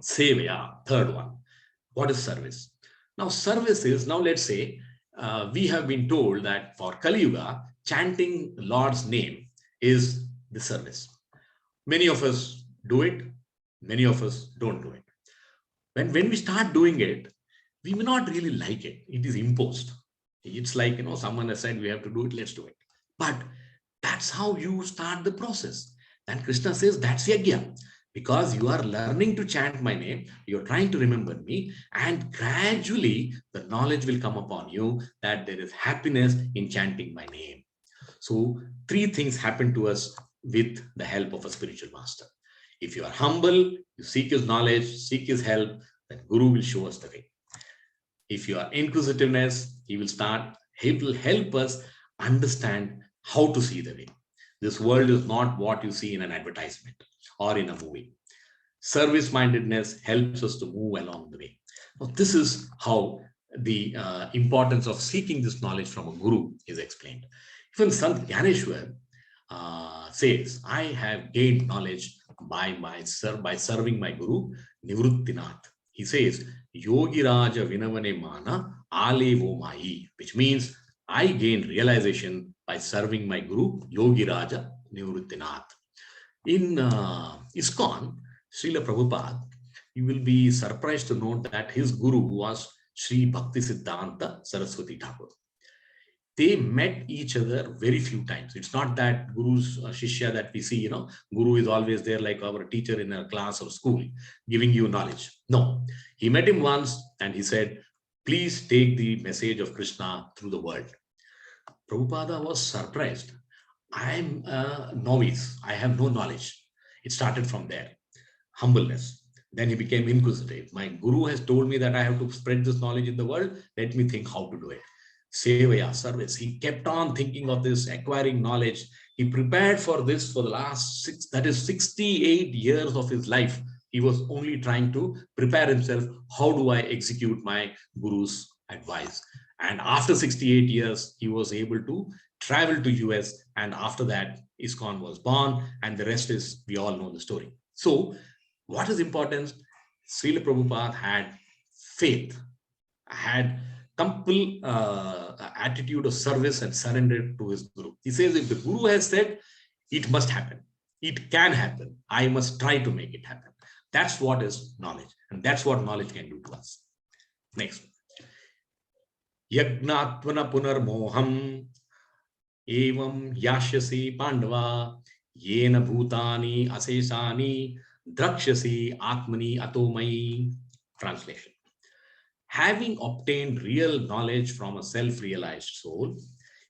Sevaya, third one. What is service? Now, service is, now let's say, we have been told that for Kali Yuga, chanting Lord's name is the service. Many of us do it, many of us don't do it. When we start doing it, we may not really like it. It is imposed. It's like, someone has said we have to do it, let's do it. But that's how you start the process. Then Krishna says that's yajna. Because you are learning to chant my name, you're trying to remember me, and gradually the knowledge will come upon you that there is happiness in chanting my name. So three things happen to us with the help of a spiritual master. If you are humble, you seek his knowledge, seek his help, then Guru will show us the way. If you are inquisitiveness, he will help us understand how to see the way. This world is not what you see in an advertisement or in a movie. Service-mindedness helps us to move along the way. Now, this is how the importance of seeking this knowledge from a guru is explained. Even Sant Gyaneshwar says, I have gained knowledge by serving my guru, Nivruttinath. He says, Yogi Raja Vinavane Mana Alevo Mai, which means I gained realization by serving my guru, Yogi Raja Nivruttinath. In ISKCON, Srila Prabhupada, you will be surprised to note that his guru was Sri Bhaktisiddhanta Saraswati Thakur. They met each other very few times. It's not that Guru's Shishya that we see, Guru is always there like our teacher in a class or school, giving you knowledge. No, he met him once and he said, please take the message of Krishna through the world. Prabhupada was surprised. I am a novice. I have no knowledge. It started from there. Humbleness. Then he became inquisitive. My guru has told me that I have to spread this knowledge in the world. Let me think how to do it. Sevaya, service. He kept on thinking of this, acquiring knowledge. He prepared for this for the last 68 years of his life. He was only trying to prepare himself. How do I execute my guru's advice? And after 68 years, he was able to traveled to US, and after that, ISKCON was born, and the rest is, we all know the story. So what is important? Srila Prabhupada had faith, had complete attitude of service and surrender to his Guru. He says, if the Guru has said, it must happen. It can happen. I must try to make it happen. That's what is knowledge. And that's what knowledge can do to us. Next. Yagnatwana punar moham evam yashyasi pandava yena bhutani asesani drakshasi atmani atomai. Translation. Having obtained real knowledge from a self-realized soul,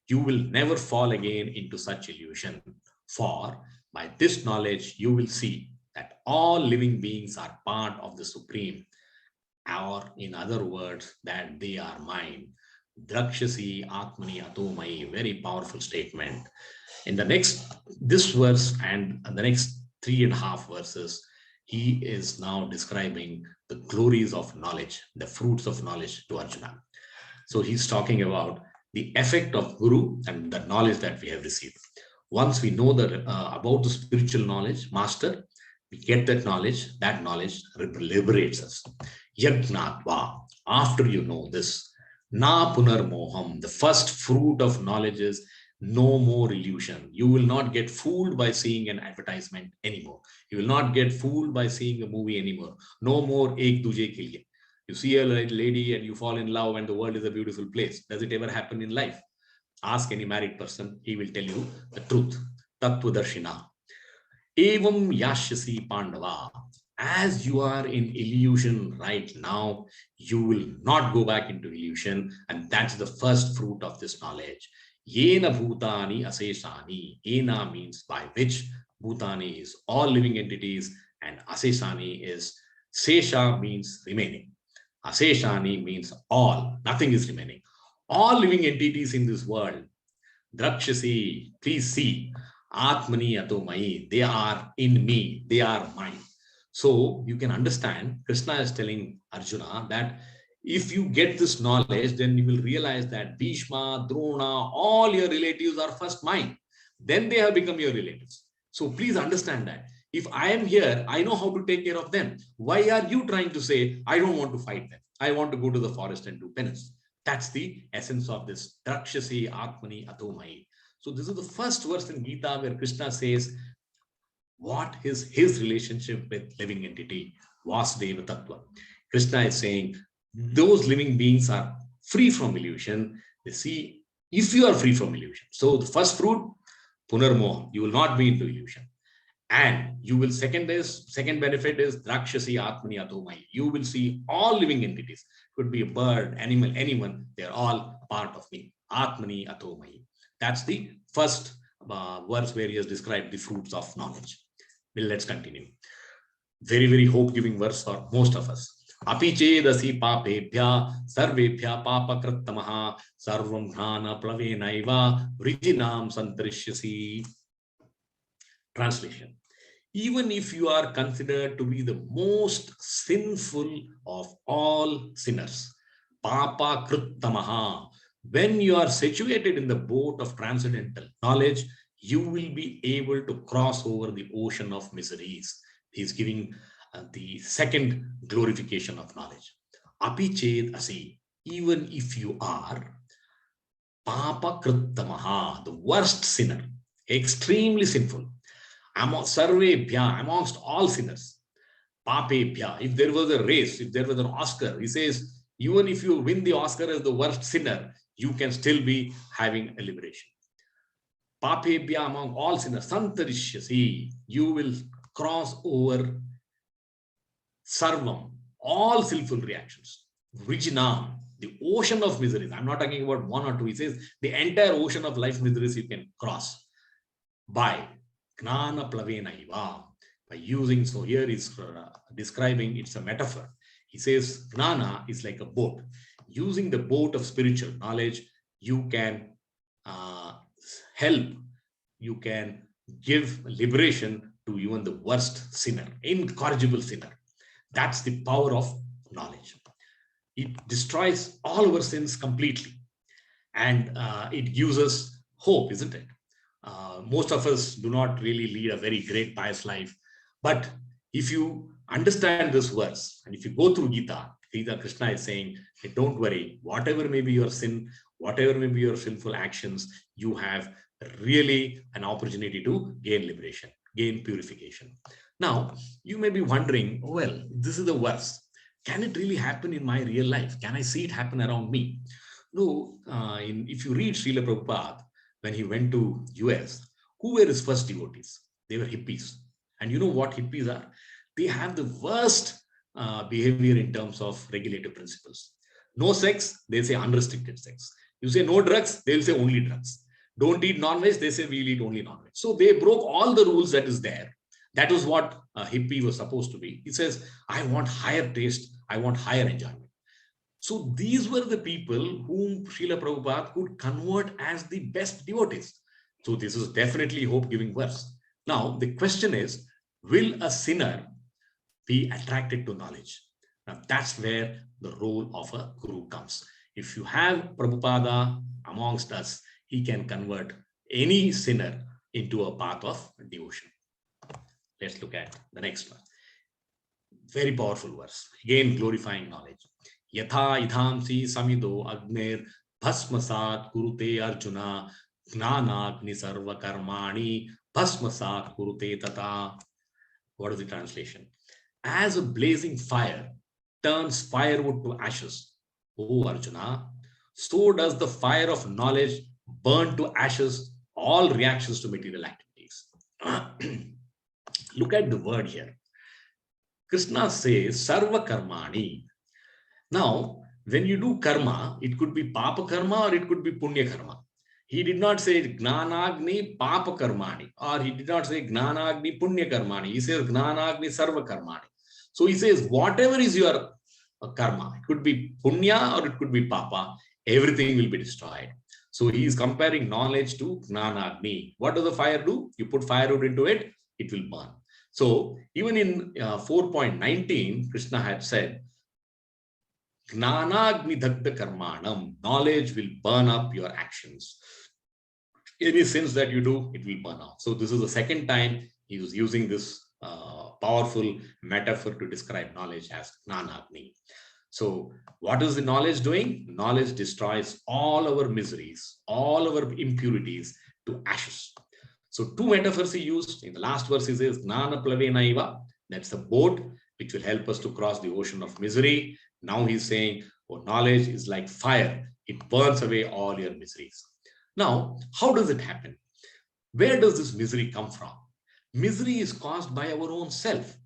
you will never fall again into such illusion. For by this knowledge, you will see that all living beings are part of the Supreme, or in other words, that they are mine. Drakshasi Atmani Atomai, very powerful statement. In the next, this verse and the next 3.5 verses, he is now describing the glories of knowledge, the fruits of knowledge to Arjuna. So he's talking about the effect of Guru and the knowledge that we have received. Once we know about the spiritual knowledge, master, we get that knowledge liberates us. Yagnatva, after you know this, na punar moham, the first fruit of knowledge is no more illusion. You will not get fooled by seeing an advertisement anymore. You will not get fooled by seeing a movie anymore. No more ek duje ke liye. You see a lady and you fall in love and the world is a beautiful place. Does it ever happen in life? Ask any married person, he will tell you the truth. Tattvadarshina. Evam yashyasi pandava. As you are in illusion right now, you will not go back into illusion. And that's the first fruit of this knowledge. Yena bhutani asesani. Yena means by which. Bhutani is all living entities, and asesani is, sesha means remaining. Aseshani means all, nothing is remaining. All living entities in this world, drakshasi, please see, atmani atomai, they are in me, they are mine. So you can understand, Krishna is telling Arjuna that if you get this knowledge, then you will realize that Bhishma, Drona, all your relatives are first mine. Then they have become your relatives. So please understand that. If I am here, I know how to take care of them. Why are you trying to say, I don't want to fight them. I want to go to the forest and do penance. That's the essence of this. Drakshasi Atmani Atomai. So this is the first verse in Gita where Krishna says, what is his relationship with living entity? Vasudeva Tattva. Krishna is saying, those living beings are free from illusion. They see, if you are free from illusion. So the first fruit, Punarmoha, you will not be into illusion. And you will, second benefit is Drakshasi Atmani Atomai. You will see all living entities. Could be a bird, animal, anyone. They're all part of me. Atmani Atomai. That's the first verse where he has described the fruits of knowledge. Well, let's continue. Very, very hope-giving verse for most of us. Api chedasi papebhya sarvebhya papakrittamaha sarvam jnana plavenaiva vrijinam santarishyasi. Translation. Even if you are considered to be the most sinful of all sinners, papa krittamaha, when you are situated in the boat of transcendental knowledge, you will be able to cross over the ocean of miseries. He is giving the second glorification of knowledge. Api ched asi, even if you are papa krittamaha, the worst sinner, extremely sinful, amongst all sinners, papebhya, if there was a race, if there was an Oscar, he says, even if you win the Oscar as the worst sinner, you can still be having a liberation. Papebhya, among all sinners, santarishyasi, you will cross over sarvam, all sinful reactions. Vrijinam, the ocean of miseries. I'm not talking about one or two. He says the entire ocean of life miseries you can cross by Jnana Plavenaiva, by using, so here is describing, it's a metaphor. He says Jnana is like a boat. Using the boat of spiritual knowledge, you can help, you can give liberation to even the worst sinner, incorrigible sinner. That's the power of knowledge. It destroys all our sins completely. And it gives us hope, isn't it? Most of us do not really lead a very great pious life. But if you understand this verse, and if you go through Gita, Krishna is saying, hey, don't worry, whatever may be your sin, whatever may be your sinful actions, you have really an opportunity to gain liberation, gain purification. Now, you may be wondering, well, this is the verse. Can it really happen in my real life? Can I see it happen around me? No, if you read Srila Prabhupada, when he went to US, who were his first devotees? They were hippies. And you know what hippies are? They have the worst behavior in terms of regulative principles. No sex, they say unrestricted sex. You say no drugs, they'll say only drugs. Don't eat non-veg, they say we'll eat only non-veg. So they broke all the rules that is there. That was what a hippie was supposed to be. He says, I want higher taste, I want higher enjoyment. So these were the people whom Srila Prabhupada could convert as the best devotees. So this is definitely hope-giving verse. Now, the question is, will a sinner be attracted to knowledge? Now, that's where the role of a guru comes. If you have Prabhupada amongst us, he can convert any sinner into a path of devotion. Let's look at the next one. Very powerful verse. Again, glorifying knowledge. Yatha idhamsi samido agner bhasmasat kurute arjuna gnanagni sarva karmani bhasmasat kurute tata. What is the translation? As a blazing fire turns firewood to ashes, O Arjuna, so does the fire of knowledge burn to ashes all reactions to material activities. Look at the word here. Krishna says sarva karmani. Now, when you do karma, it could be papa karma or it could be punya karma. He did not say gnanagni papa karmani, or he did not say gnanagni punya karmani. He says gnanagni sarva karmani. So he says whatever is your karma, it could be punya or it could be papa, everything will be destroyed. So he is comparing knowledge to gnanagni. What does the fire do? You put firewood into it, it will burn. So even in 4.19, Krishna had said, Gnanagni dagda karmanam, knowledge will burn up your actions. Any sins that you do, it will burn out. So this is the second time he was using this powerful metaphor to describe knowledge as Gnanagni. So what is the knowledge doing? Knowledge destroys all our miseries, all our impurities to ashes. So two metaphors he used. In the last verse he says, Gnana plavenaiva, that's the boat which will help us to cross the ocean of misery. Now he's saying, oh, knowledge is like fire. It burns away all your miseries. Now, how does it happen? Where does this misery come from? Misery is caused by our own self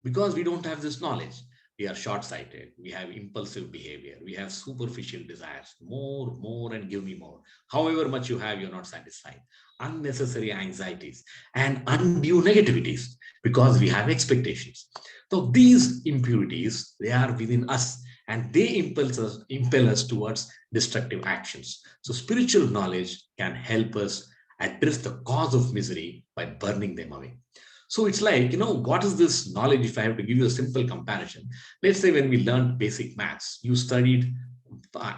because we don't have this knowledge. We are short-sighted. We have impulsive behavior. We have superficial desires. More, and give me more. However much you have, you're not satisfied. Unnecessary anxieties and undue negativities because we have expectations. So these impurities, they are within us and they impel us towards destructive actions. So spiritual knowledge can help us address the cause of misery by burning them away. So it's like, what is this knowledge? If I have to give you a simple comparison, let's say when we learned basic maths, you studied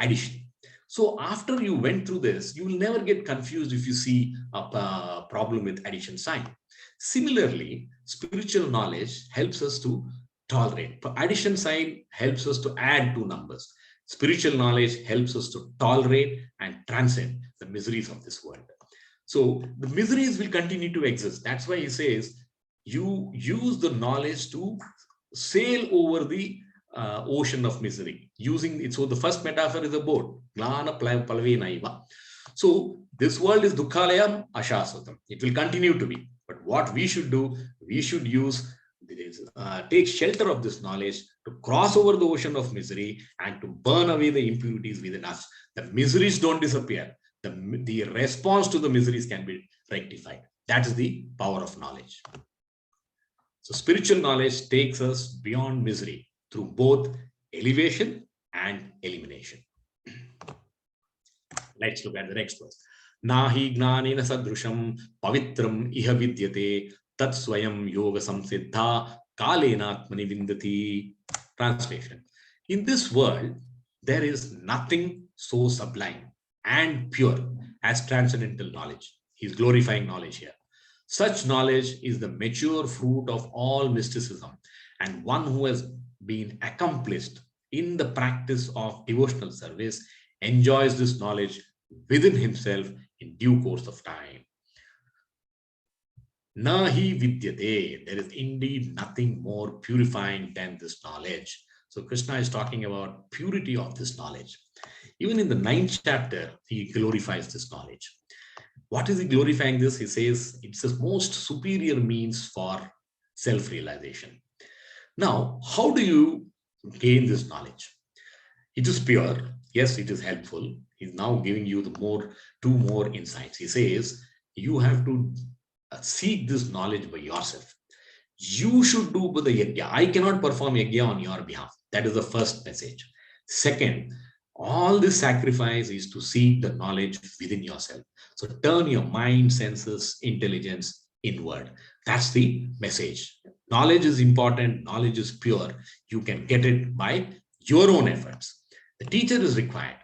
addition. So after you went through this, you will never get confused if you see a problem with addition sign. Similarly, spiritual knowledge helps us to tolerate. Addition sign helps us to add two numbers. Spiritual knowledge helps us to tolerate and transcend the miseries of this world. So the miseries will continue to exist. That's why he says, you use the knowledge to sail over the ocean of misery. Using it. So the first metaphor is a boat. So this world is dukkhalayam ashasvatam. It will continue to be. But what we should do, we should use, take shelter of this knowledge to cross over the ocean of misery and to burn away the impurities within us. The miseries don't disappear. The response to the miseries can be rectified. That is the power of knowledge. So spiritual knowledge takes us beyond misery through both elevation and elimination. Let's look at the next verse. Nahi gnanena sadrusham pavitram iha vidyate tat swayam yoga samsiddha kalenatmani vindati. Translation. In this world, there is nothing so sublime and pure as transcendental knowledge. He's glorifying knowledge here. Such knowledge is the mature fruit of all mysticism, and one who has been accomplished in the practice of devotional service enjoys this knowledge within himself in due course of time. Nahi vidyate. There is indeed nothing more purifying than this knowledge. So Krishna is talking about purity of this knowledge. Even in the 9th chapter, he glorifies this knowledge. What is he glorifying this? He says it's the most superior means for self-realization. Now, how do you gain this knowledge? It is pure. Yes, it is helpful. He's now giving you two more insights. He says you have to seek this knowledge by yourself. You should do the yajna. I cannot perform yajna on your behalf. That is the first message. Second, all this sacrifice is to seek the knowledge within yourself. So turn your mind, senses, intelligence inward. That's the message. Knowledge is important. Knowledge is pure. You can get it by your own efforts. The teacher is required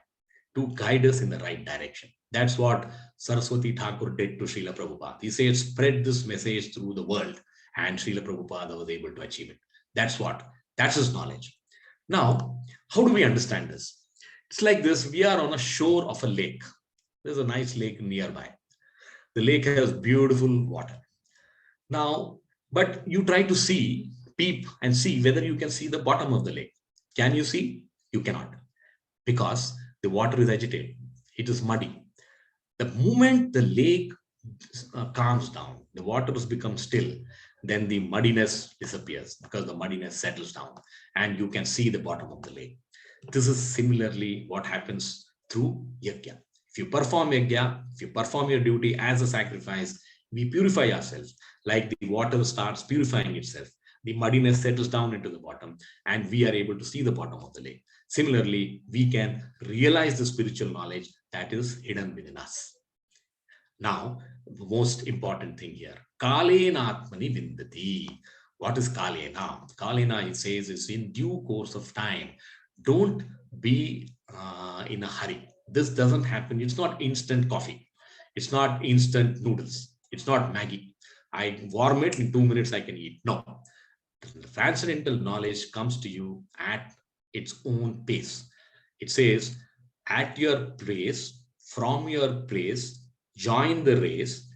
to guide us in the right direction. That's what Saraswati Thakur did to Srila Prabhupada. He said, spread this message through the world. And Srila Prabhupada was able to achieve it. That's his knowledge. Now, how do we understand this? It's like this. We are on a shore of a lake. There's a nice lake nearby. The lake has beautiful water. Now, but you try to peep and see whether you can see the bottom of the lake. Can you see? You cannot. Because the water is agitated. It is muddy. The moment the lake calms down, the waters become still, then the muddiness disappears because the muddiness settles down and you can see the bottom of the lake. This is similarly what happens through yajna. If you perform yajna, if you perform your duty as a sacrifice, we purify ourselves. Like the water starts purifying itself, the muddiness settles down into the bottom and we are able to see the bottom of the lake. Similarly, we can realize the spiritual knowledge that is hidden within us. Now, the most important thing here, Kalena Atmani Vindati. What is Kalena? Kalena, it says, is in due course of time. Don't be in a hurry. This doesn't happen. It's not instant coffee. It's not instant noodles. It's not Maggie. I warm it in 2 minutes, I can eat. No. The transcendental knowledge comes to you at its own pace. It says, at your place, from your place, join the race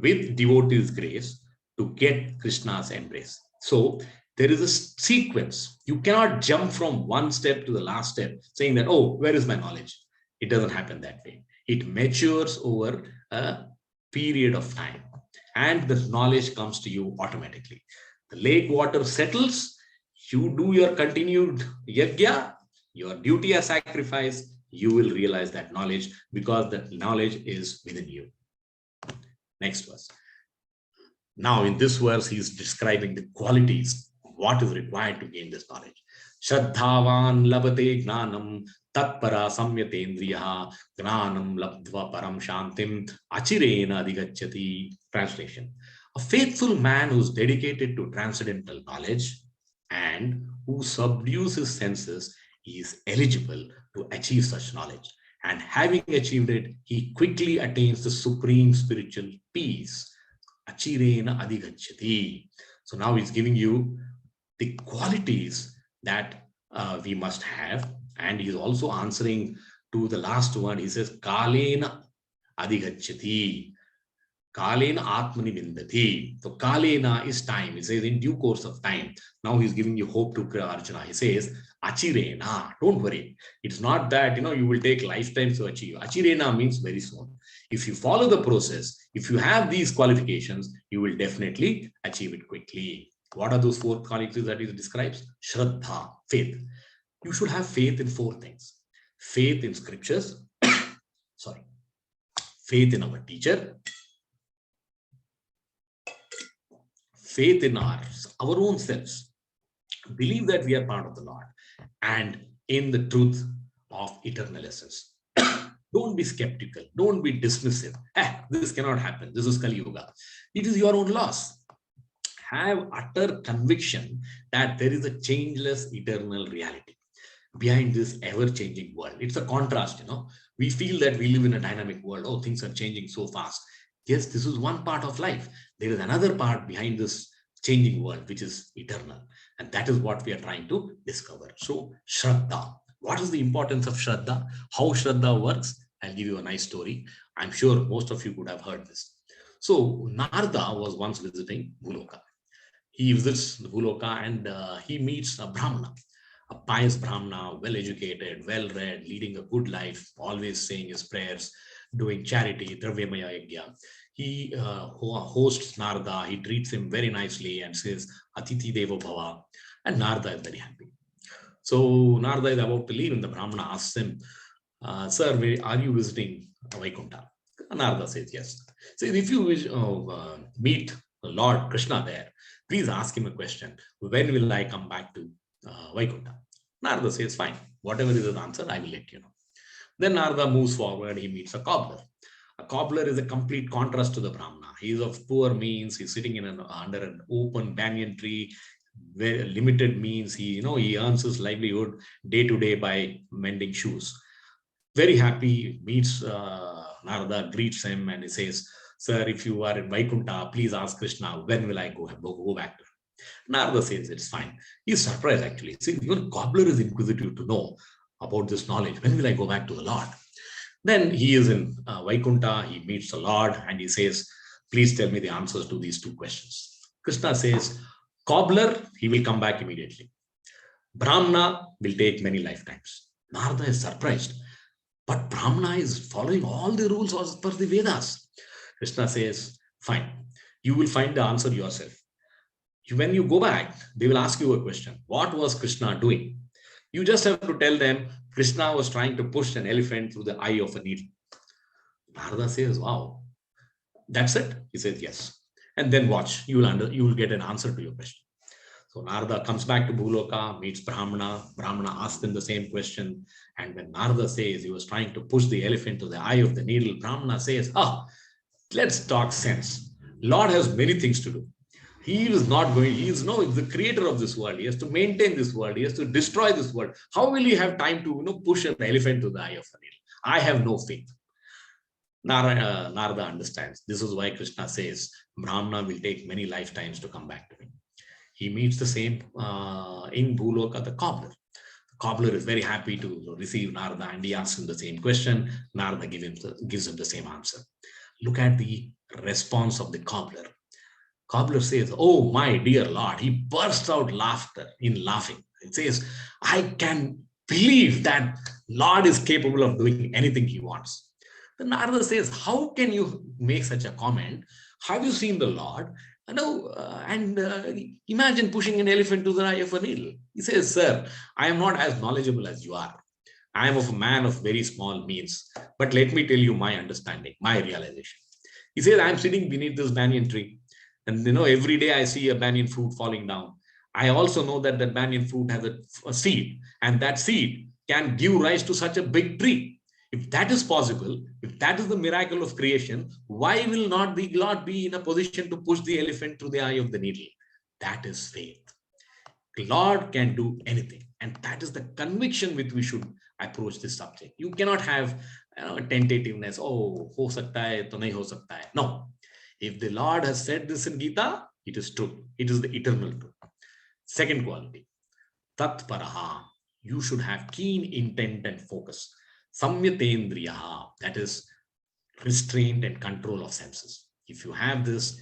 with devotees' grace to get Krishna's embrace. So there is a sequence. You cannot jump from one step to the last step saying that, oh, where is my knowledge? It doesn't happen that way. It matures over a period of time and the knowledge comes to you automatically. The lake water settles, you do your continued yajna, your duty as sacrifice, you will realize that knowledge because that knowledge is within you. Next verse. Now in this verse, he is describing the qualities, what is required to gain this knowledge. Shraddhavan labate gnanam tatpara samyatendriya gnanam labdva param shantim achirena adhigacchati. Translation. A faithful man who is dedicated to transcendental knowledge and who subdues his senses is eligible to achieve such knowledge. And having achieved it, he quickly attains the supreme spiritual peace. Achirena adhigacchati. So now he's giving you the qualities that we must have. And he's also answering to the last one. He says, Kalena adhigacchati. Kalena atmani vindati. So Kalena is time. He says in due course of time. Now he's giving you hope to Arjuna. He says, Achirena, don't worry. It's not that, you will take lifetimes to achieve. Achirena means very soon. If you follow the process, if you have these qualifications, you will definitely achieve it quickly. What are those 4 qualities that he describes? Shraddha, faith. You should have faith in 4 things. Faith in scriptures, faith in our teacher, faith in our own selves. Believe that we are part of the Lord and in the truth of eternal essence. Don't be skeptical. Don't be dismissive. This cannot happen. This is Kali Yuga. It is your own loss. Have utter conviction that there is a changeless eternal reality behind this ever-changing world. It's a contrast, We feel that we live in a dynamic world. Oh, things are changing so fast. Yes, this is one part of life. There is another part behind this changing world, which is eternal. And that is what we are trying to discover. So, Shraddha. What is the importance of Shraddha? How Shraddha works? I'll give you a nice story. I'm sure most of you could have heard this. So, Narada was once visiting Bhuloka. He visits the Bhuloka and he meets a Brahmana, a pious Brahmana, well educated, well read, leading a good life, always saying his prayers, doing charity, Dravyamaya Yajna. He hosts Narada, he treats him very nicely and says, Atithi Devo Bhava. And Narada is very happy. So Narada is about to leave, and the Brahmana asks him, Sir, are you visiting Vaikuntha? Narada says, yes. So if you meet Lord Krishna there, please ask him a question. When will I come back to Vaikuntha? Narada says, fine. Whatever is his answer, I will let you know. Then Narada moves forward. He meets a cobbler. A cobbler is a complete contrast to the Brahmana. He is of poor means. He's sitting under an open banyan tree, very limited means. He earns his livelihood day to day by mending shoes. Very happy, meets Narada, greets him, and he says, Sir, if you are in Vaikuntha, please ask Krishna, when will I go back to him? Narada says, it's fine. He's surprised actually. See, even cobbler is inquisitive to know about this knowledge. When will I go back to the Lord? Then he is in Vaikuntha, he meets the Lord, and he says, please tell me the answers to these two questions. Krishna says, cobbler, he will come back immediately. Brahmana will take many lifetimes. Narada is surprised. But Brahmana is following all the rules as per the Vedas. Krishna says, fine, you will find the answer yourself. When you go back, they will ask you a question. What was Krishna doing? You just have to tell them, Krishna was trying to push an elephant through the eye of a needle. Narada says, wow, that's it? He says, yes. And then watch, you will get an answer to your question. So Narada comes back to Bhuloka, meets Brahmana. Brahmana asks him the same question. And when Narada says he was trying to push the elephant to the eye of the needle, Brahmana says, let's talk sense. Lord has many things to do. He is the creator of this world. He has to maintain this world. He has to destroy this world. How will he have time to push an elephant to the eye of a needle? I have no faith. Narada understands. This is why Krishna says Brahmana will take many lifetimes to come back to him. He meets the same in Bhuloka, the cobbler. The cobbler is very happy to receive Narada, and he asks him the same question. Narada gives him the same answer. Look at the response of the cobbler. Cobbler says, oh, my dear Lord. He bursts out laughing. It says, I can believe that Lord is capable of doing anything he wants. Then Narada says, how can you make such a comment? Have you seen the Lord? Imagine pushing an elephant to the eye of a needle. He says, sir, I am not as knowledgeable as you are. I am of a man of very small means. But let me tell you my understanding, my realization. He says, I am sitting beneath this banyan tree. And every day I see a banyan fruit falling down. I also know that the banyan fruit has a seed. And that seed can give rise to such a big tree. If that is possible, if that is the miracle of creation, why will not the Lord be in a position to push the elephant through the eye of the needle? That is faith. The Lord can do anything. And that is the conviction with which we should approach this subject. You cannot have tentativeness. Oh, ho sakta hai, to nahi ho sakta hai. No. If the Lord has said this in Gita, it is true. It is the eternal truth. Second quality, tatparaha. You should have keen intent and focus. Samyatendriyaha, that is restraint and control of senses. If you have this,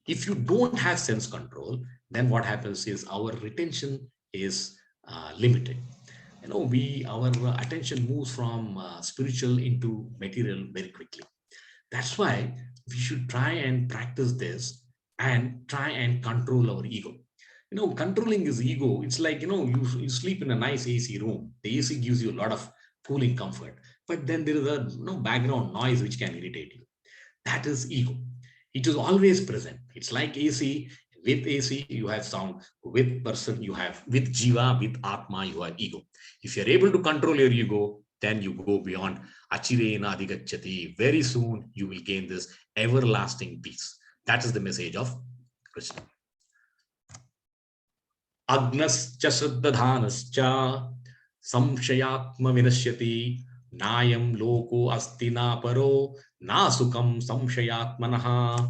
if you don't have sense control, then what happens is our retention is limited. Our attention moves from spiritual into material very quickly. That's why we should try and practice this and try and control our ego. Controlling his ego, it's like, you sleep in a nice AC room. The AC gives you a lot of cooling comfort, but then there is a background noise which can irritate you. That is ego. It is always present. It's like AC. With AC, you have sound. With person, you have. With jiva, with atma, you have ego. If you're able to control your ego, then you go beyond achirena adhigacchati. Very soon, you will gain this everlasting peace. That is the message of Krishna. Agnas cha shraddadhanascha samshayatma vinashyati Nayam loko asti na paro na sukam samshayatmanaha.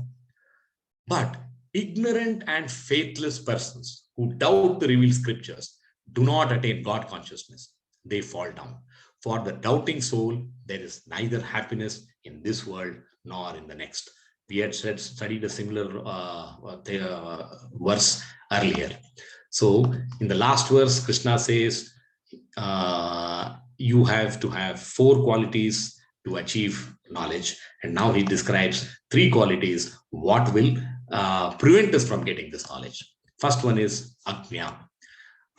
But ignorant and faithless persons who doubt the revealed scriptures do not attain God consciousness. They fall down. For the doubting soul, there is neither happiness in this world nor in the next. We had studied a similar verse earlier. So, in the last verse, Krishna says, you have to have 4 qualities to achieve knowledge. And now he describes 3 qualities, what will prevent us from getting this knowledge. First one is Ajna.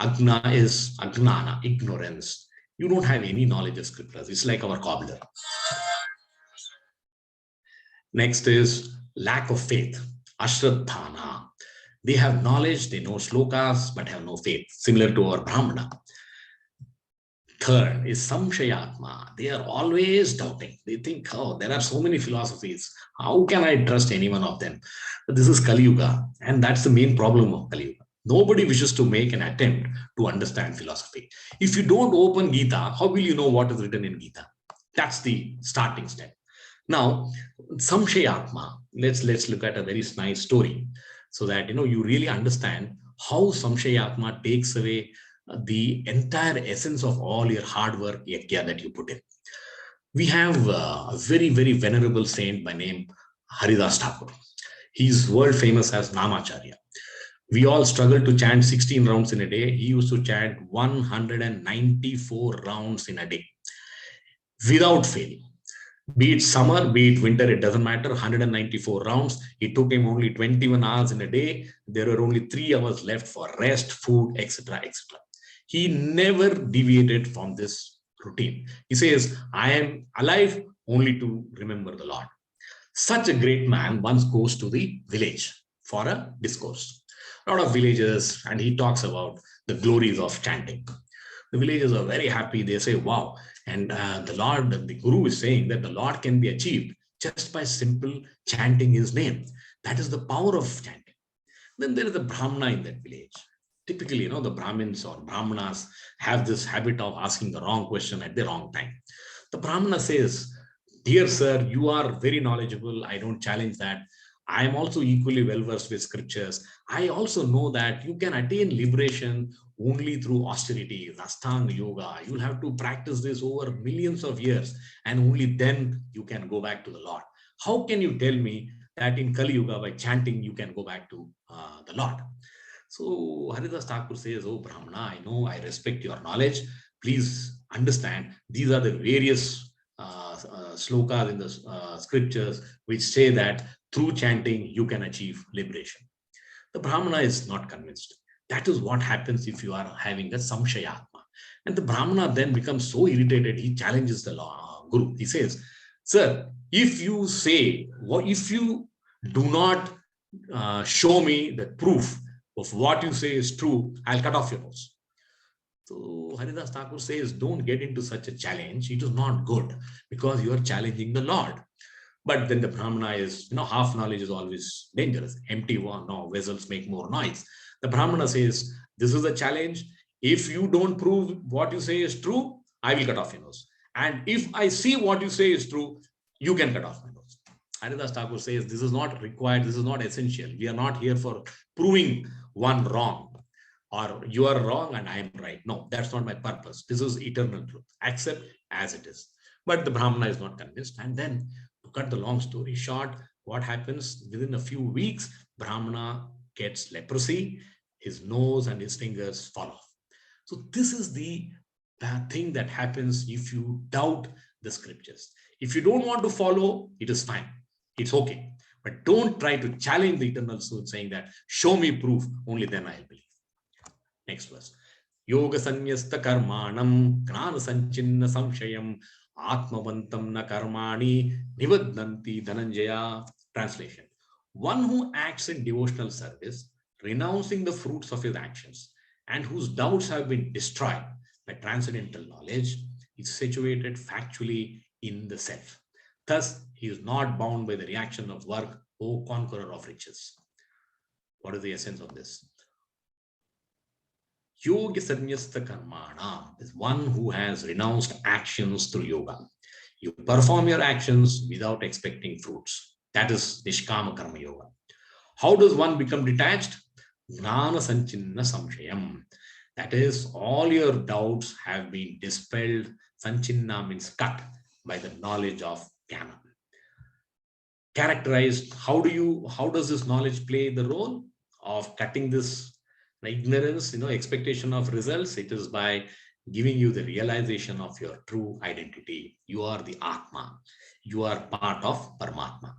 Ajna is Ajnana, ignorance. You don't have any knowledge of scriptures. It's like our cobbler. Next is lack of faith, Ashraddhana. They have knowledge, they know shlokas, but have no faith, similar to our Brahmana. Third is Samshayatma. They are always doubting. They think, oh, there are so many philosophies. How can I trust any one of them? But this is Kali Yuga, and that's the main problem of Kali Yuga. Nobody wishes to make an attempt to understand philosophy. If you don't open Gita, how will you know what is written in Gita? That's the starting step. Now, Samshayatma, let's look at a very nice story so that you really understand how Samshayatma takes away the entire essence of all your hard work yakya that you put in. We have a very, very venerable saint by name Haridas Thakur. He's world famous as Namacharya. We all struggle to chant 16 rounds in a day. He used to chant 194 rounds in a day without failing. Be it summer, be it winter, it doesn't matter. 194 rounds. It took him only 21 hours in a day. There were only 3 hours left for rest, food, etc., etc. He never deviated from this routine. He says, I am alive only to remember the Lord. Such a great man once goes to the village for a discourse. A lot of villagers, and he talks about the glories of chanting. The villagers are very happy. They say, wow. And the Guru is saying that the Lord can be achieved just by simple chanting his name. That is the power of chanting. Then there is a Brahmana in that village. Typically, the Brahmins or Brahmanas have this habit of asking the wrong question at the wrong time. The Brahmana says, dear sir, you are very knowledgeable. I don't challenge that. I am also equally well versed with scriptures. I also know that you can attain liberation only through austerity, Ashtanga Yoga. You'll have to practice this over millions of years, and only then you can go back to the Lord. How can you tell me that in Kali Yuga, by chanting, you can go back to the Lord? So Haridas Thakur says, oh Brahmana, I know, I respect your knowledge. Please understand, these are the various shlokas in the scriptures which say that through chanting, you can achieve liberation. The Brahmana is not convinced. That is what happens if you are having a Samshayatma. And the Brahmana then becomes so irritated, he challenges the Guru. He says, sir, if you do not show me the proof of what you say is true, I'll cut off your nose. So Haridas Thakur says, don't get into such a challenge. It is not good because you are challenging the Lord. But then the Brahmana is, half knowledge is always dangerous. Empty vessels make more noise. The Brahmana says, this is a challenge. If you don't prove what you say is true, I will cut off your nose. And if I see what you say is true, you can cut off my nose. Haridas Thakur says, this is not required. This is not essential. We are not here for proving one wrong, or you are wrong and I am right. No, that's not my purpose. This is eternal truth. Accept as it is. But the Brahmana is not convinced. And then, to cut the long story short, what happens within a few weeks, Brahmana gets leprosy, his nose and his fingers fall off. So this is the thing that happens if you doubt the scriptures. If you don't want to follow, it is fine. It's okay. But don't try to challenge the eternal truth saying that, show me proof, only then I'll believe. Next verse. Yoga sanyasta karmanam gnana sanchinna samshayam atmavantam na karmani nivadnanti dhananjaya. Translation. One who acts in devotional service, renouncing the fruits of his actions, and whose doubts have been destroyed by transcendental knowledge, is situated factually in the self. Thus, he is not bound by the reaction of work, O conqueror of riches. What is the essence of this? Yoga Sanyasa Karmana is one who has renounced actions through yoga. You perform your actions without expecting fruits. That is Nishkama Karma Yoga. How does one become detached? Jnana Sanchinna Samshayam. That is, all your doubts have been dispelled. Sanchinna means cut by the knowledge of Jnana. Characterized, how does this knowledge play the role of cutting this ignorance, expectation of results? It is by giving you the realization of your true identity. You are the Atma. You are part of Paramatma.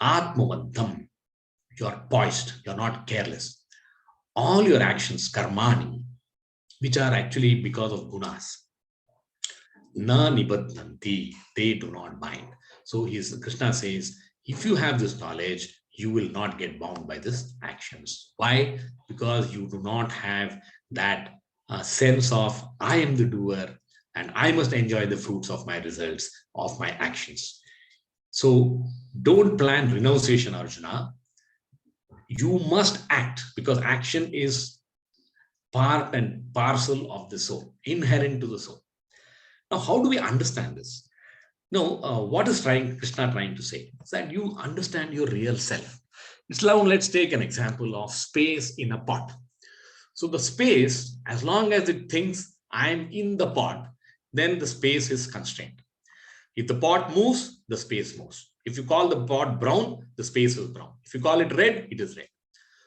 Atmavadham. You are poised. You are not careless. All your actions, karmani, which are actually because of gunas, na nibadhanti, they do not bind. So Krishna says, if you have this knowledge, you will not get bound by these actions. Why? Because you do not have that sense of I am the doer and I must enjoy the fruits of my results, of my actions. So don't plan renunciation, Arjuna. You must act, because action is part and parcel of the soul, inherent to the soul. Now, how do we understand this? No, what is Krishna trying to say? It's that you understand your real self. Let's take an example of space in a pot. So the space, as long as it thinks I'm in the pot, then the space is constrained. If the pot moves, the space moves. If you call the pot brown, the space is brown. If you call it red, it is red.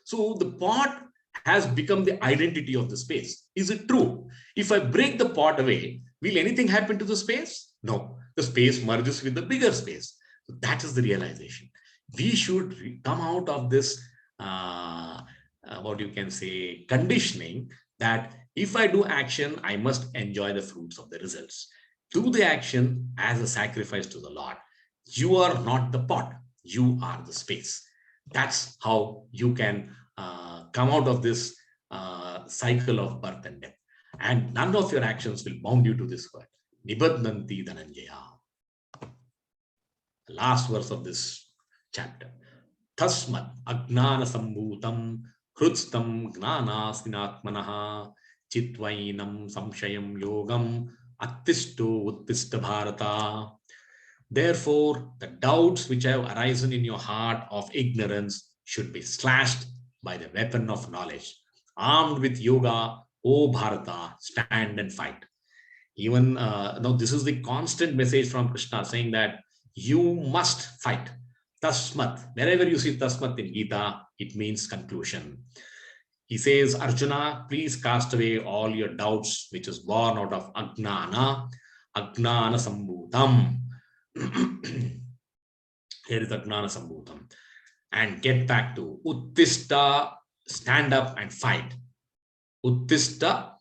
So the pot has become the identity of the space. Is it true? If I break the pot away, will anything happen to the space? No. The space merges with the bigger space. So that is the realization. We should come out of this, what you can say, conditioning that if I do action, I must enjoy the fruits of the results. Do the action as a sacrifice to the Lord. You are not the pot. You are the space. That's how you can come out of this cycle of birth and death. And none of your actions will bound you to this world. Nibadnanti Dhananjaya. The last verse of this chapter. Tasmat agnana sambhutam hrutstam gnana sinatmanaha chitvainam samshayam yogam attisto uttista bharata. Therefore, the doubts which have arisen in your heart of ignorance should be slashed by the weapon of knowledge. Armed with yoga, O Bharata, stand and fight. Even this is the constant message from Krishna saying that you must fight. Tasmat, wherever you see Tasmat in Gita, it means conclusion. He says, Arjuna, please cast away all your doubts, which is born out of Agnana Sambhutam. Here is Agnana Sambhutam. And get back to Uttista, stand up and fight. Uttista,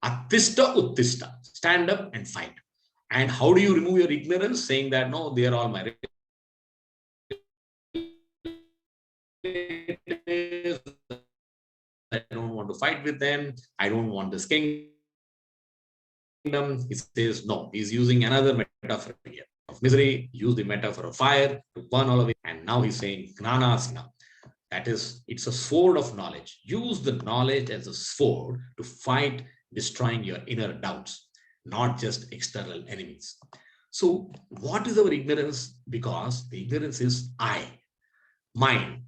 Uttista, stand up and fight. And how do you remove your ignorance? Saying that, no, they are all my relatives. I don't want to fight with them. I don't want this kingdom. He says, no, he's using another metaphor here of misery. Use the metaphor of fire to burn all of it. And now he's saying, Gnanasina. That is, it's a sword of knowledge. Use the knowledge as a sword to fight, destroying your inner doubts, not just external enemies. So what is our ignorance? Because the ignorance is mine.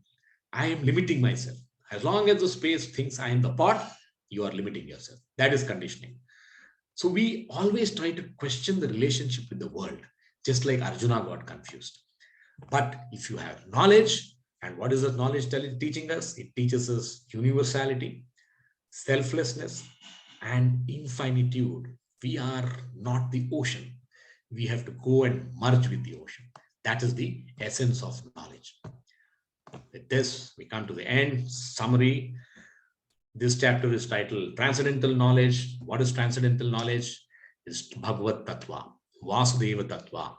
I am limiting myself. As long as the space thinks I am the pot, you are limiting yourself. That is conditioning. So we always try to question the relationship with the world, just like Arjuna got confused. But if you have knowledge, and what is the knowledge teaching us? It teaches us universality, selflessness, and infinitude. We are not the ocean. We have to go and merge with the ocean. That is the essence of knowledge. With this, we come to the end. Summary. This chapter is titled Transcendental Knowledge. What is transcendental knowledge? It's Bhagavad Tattva, Vasudeva Tattva.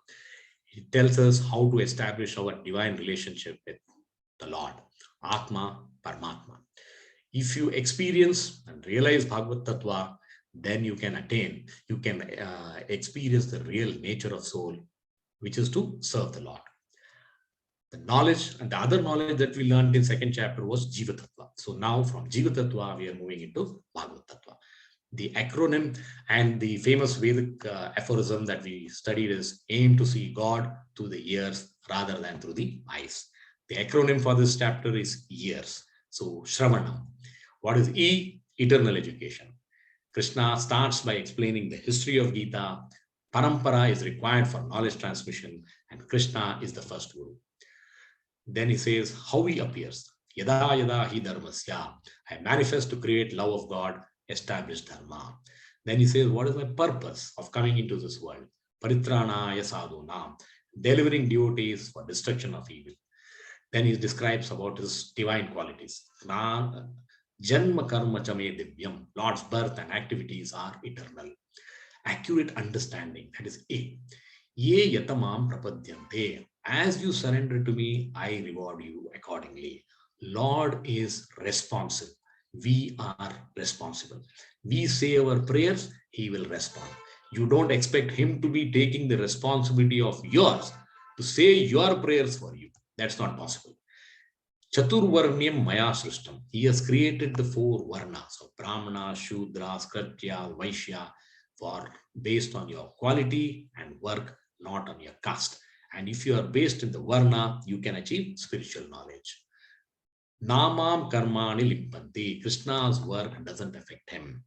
It tells us how to establish our divine relationship with the Lord, Atma, Paramatma. If you experience and realize Bhagavad Tattva, then you can experience the real nature of soul, which is to serve the Lord. The knowledge and the other knowledge that we learned in second chapter was Jiva Tattva. So now from Jiva Tattva, we are moving into Bhagavad Tattva. The acronym and the famous Vedic aphorism that we studied is aim to see God through the ears rather than through the eyes. The acronym for this chapter is ears. So Shravanam. What is E? Eternal education. Krishna starts by explaining the history of Gita. Parampara is required for knowledge transmission, and Krishna is the first guru. Then he says how he appears. Yada yada hi dharmasya. I manifest to create love of God, establish dharma. Then he says, what is my purpose of coming into this world? Paritranaya sadhunam, delivering devotees for destruction of evil. Then he describes about his divine qualities. Janma karma chame divyam. Lord's birth and activities are eternal. Accurate understanding, that is A. Ye yatamam prapadyante. As you surrender to me, I reward you accordingly. Lord is responsive. We are responsible. We say our prayers, he will respond. You don't expect him to be taking the responsibility of yours to say your prayers for you. That's not possible. Chaturvarnyam maya srishtam. He has created the four varnas of Brahmana, Shudra, Skratya, Vaishya for based on your quality and work, not on your caste. And if you are based in the varna, you can achieve spiritual knowledge. Namam karmani limpanti. Krishna's work doesn't affect him.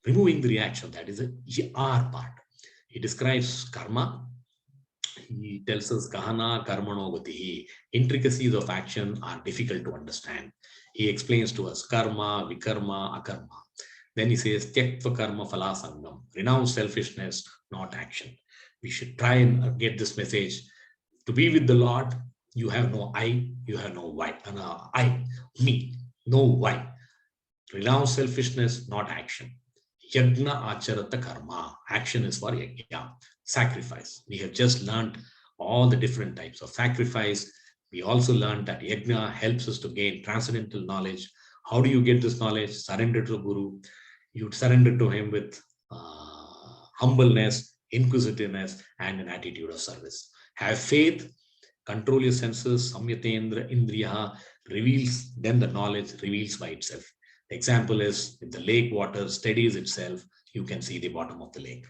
Removing the reaction, that is the R part. He describes karma. He tells us kahana karmano gatihi. Intricacies of action are difficult to understand. He explains to us karma, vikarma, akarma. Then he says tyaktva karma phala sangam. Renounce selfishness, not action. We should try and get this message. To be with the Lord, you have no I, you have no why. I, me, no why. Renounce selfishness, not action. Yajna acharata karma. Action is for yajna, sacrifice. We have just learned all the different types of sacrifice. We also learned that yajna helps us to gain transcendental knowledge. How do you get this knowledge? Surrender to the Guru. You surrender to him with humbleness, inquisitiveness, and an attitude of service. Have faith, control your senses, samyatendra indriya, reveals, then the knowledge reveals by itself. The example is if the lake water steadies itself, you can see the bottom of the lake.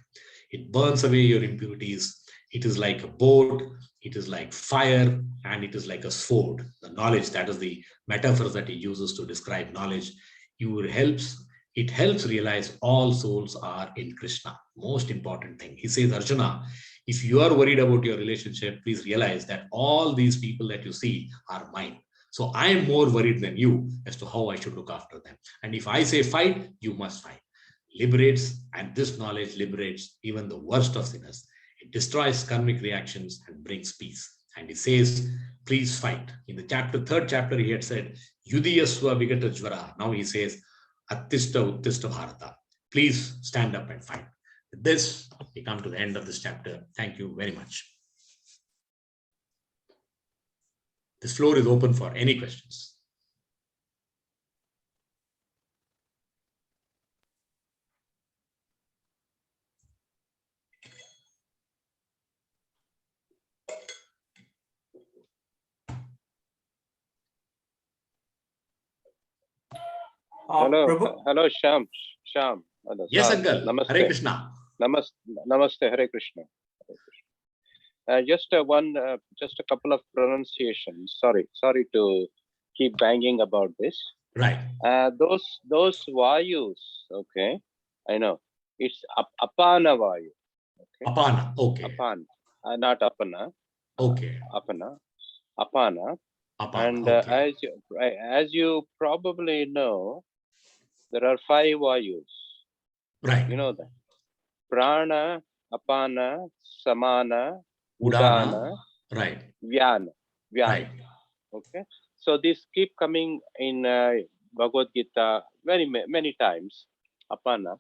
It burns away your impurities. It is like a boat, it is like fire, and it is like a sword. The knowledge, that is the metaphor that he uses to describe knowledge. It helps realize all souls are in Krishna. Most important thing. He says, Arjuna, if you are worried about your relationship, please realize that all these people that you see are mine. So I am more worried than you as to how I should look after them. And if I say fight, you must fight. Liberates, and this knowledge liberates even the worst of sinners. It destroys karmic reactions and brings peace. And he says, please fight. In the third chapter, he had said, Yudhiyasva vigata jvara. Now he says, Attishta Uttishta Bharata. Please stand up and fight. With this, we come to the end of this chapter. Thank you very much. This floor is open for any questions. Hello, Sham. Hello, yes, Uncle. Namaste. Hare Krishna. Namaste, Hare Krishna. Just a couple of pronunciations. Sorry to keep banging about this. Right. Those vayus, okay, I know. It's apana vayu. Okay? Apana, okay. Apana, not apana. Okay. Apana. And okay. as you probably know, there are 5 vayus. Right. You know that. Prana, apana, samana, Udana. Right. Vyana. Right. Okay. So these keep coming in Bhagwadgita many times. Apana.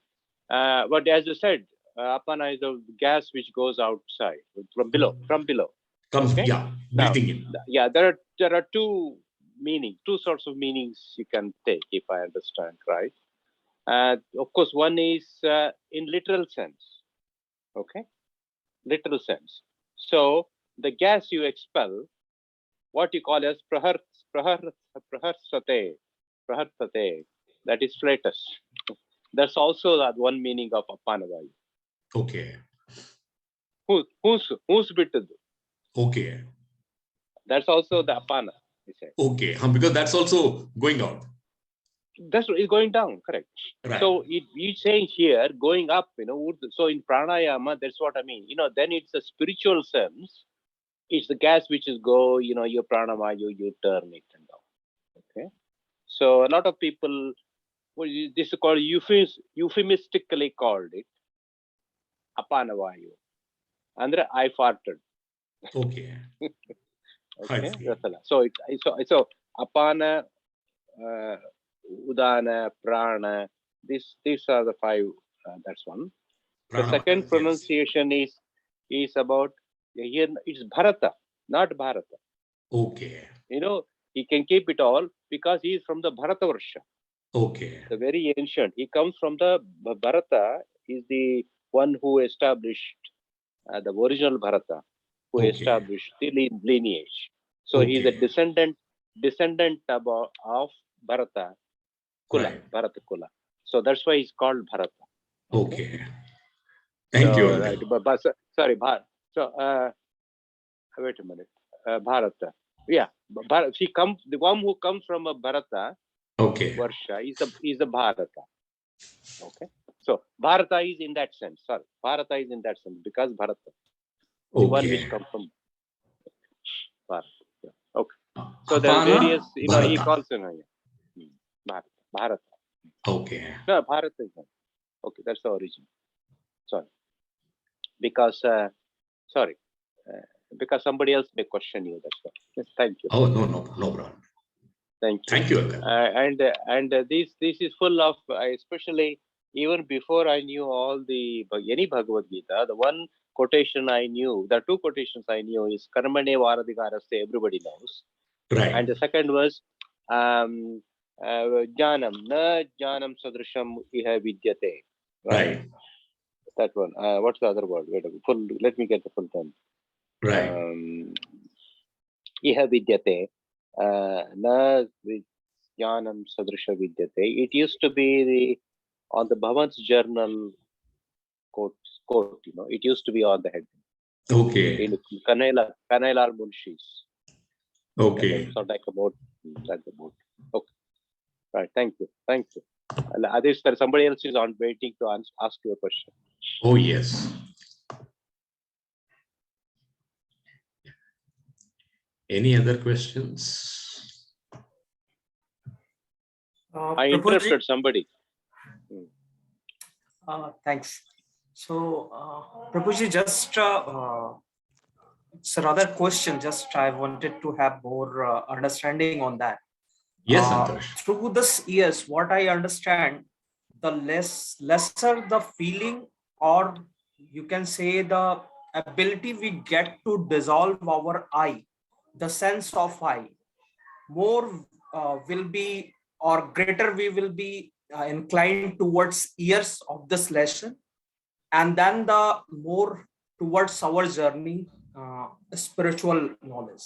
But as you said, apana is the gas which goes outside from below. Comes, okay? Yeah. Now, in. Yeah, there are two sorts of meanings you can take, if I understand right. Of course, one is in literal sense. Okay, literal sense. So the gas you expel what you call as praharsate. That is flatus. That's also that one meaning of Apanavayu. Okay. Who's bittadu? Okay. That's also the Apana, he said. Okay. Because that's also going out. That's it's going down, correct. Right. So it's saying here, going up, so in pranayama, that's what I mean. Then it's a spiritual sense. It's the gas which is go, your pranayama, you turn it and all. Okay. So a lot of people, this is called euphemistically called it Apanavayu. Andre I farted. Okay. Okay. So Apana, Udana, Prana, these are the five. That's one. The second pronunciation is about here. It's Bharata, not Bharata. Okay. He can keep it all because he is from the Bharata Varsha. Okay. The very ancient. He comes from the Bharata. Is the one who established the original Bharata, who established the lineage. So he is a descendant of Bharata Kula, right. Bharata Kula. So that's why he's called Bharata. Okay. Thank you. Right. Sorry, Bharata. So wait a minute. Bharata. Yeah. The one who comes from a Bharata Varsha is a Bharata. Okay. So Bharata is in that sense. Sorry. Bharata is in that sense because Bharata. The one which comes from Bharata. Yeah. Okay. So there are various, he calls it Bharata. Okay. No, Bharata is not. Okay, that's the origin. Sorry. Because, because somebody else may question you. That's why. Yes, thank you. Oh, no problem. Thank you. Thank you, Uncle. And this is full of, especially even before I knew all any Bhagwadgita, the one quotation I knew, the two quotations I knew is Karmane Varadhikaraste, everybody knows. Right. And the second was Jnanam, na Jnanam Sadrisham Iha Vidyate. Right. That one. What's the other word? Wait a minute. Let me get the full term. Right. Iha Vidyate. Na Jnanam Sadrisha Vidyate. It used to be on the Bhavan's journal quote, it used to be on the head. Okay. In Kanailar Munshis. Okay. So like about that's about. Okay. Right. Thank you. Others, somebody else is on waiting to ask you a question. Oh, yes. Any other questions? I interrupted somebody. Thanks. So, Prabhuji, just it's another question. Just I wanted to have more understanding on that. Yes, Santosh. Through this years, what I understand, the lesser the feeling, or you can say the ability we get to dissolve our I, the sense of I, more will be, or greater we will be inclined towards years of this lesson, and then the more towards our journey, spiritual knowledge.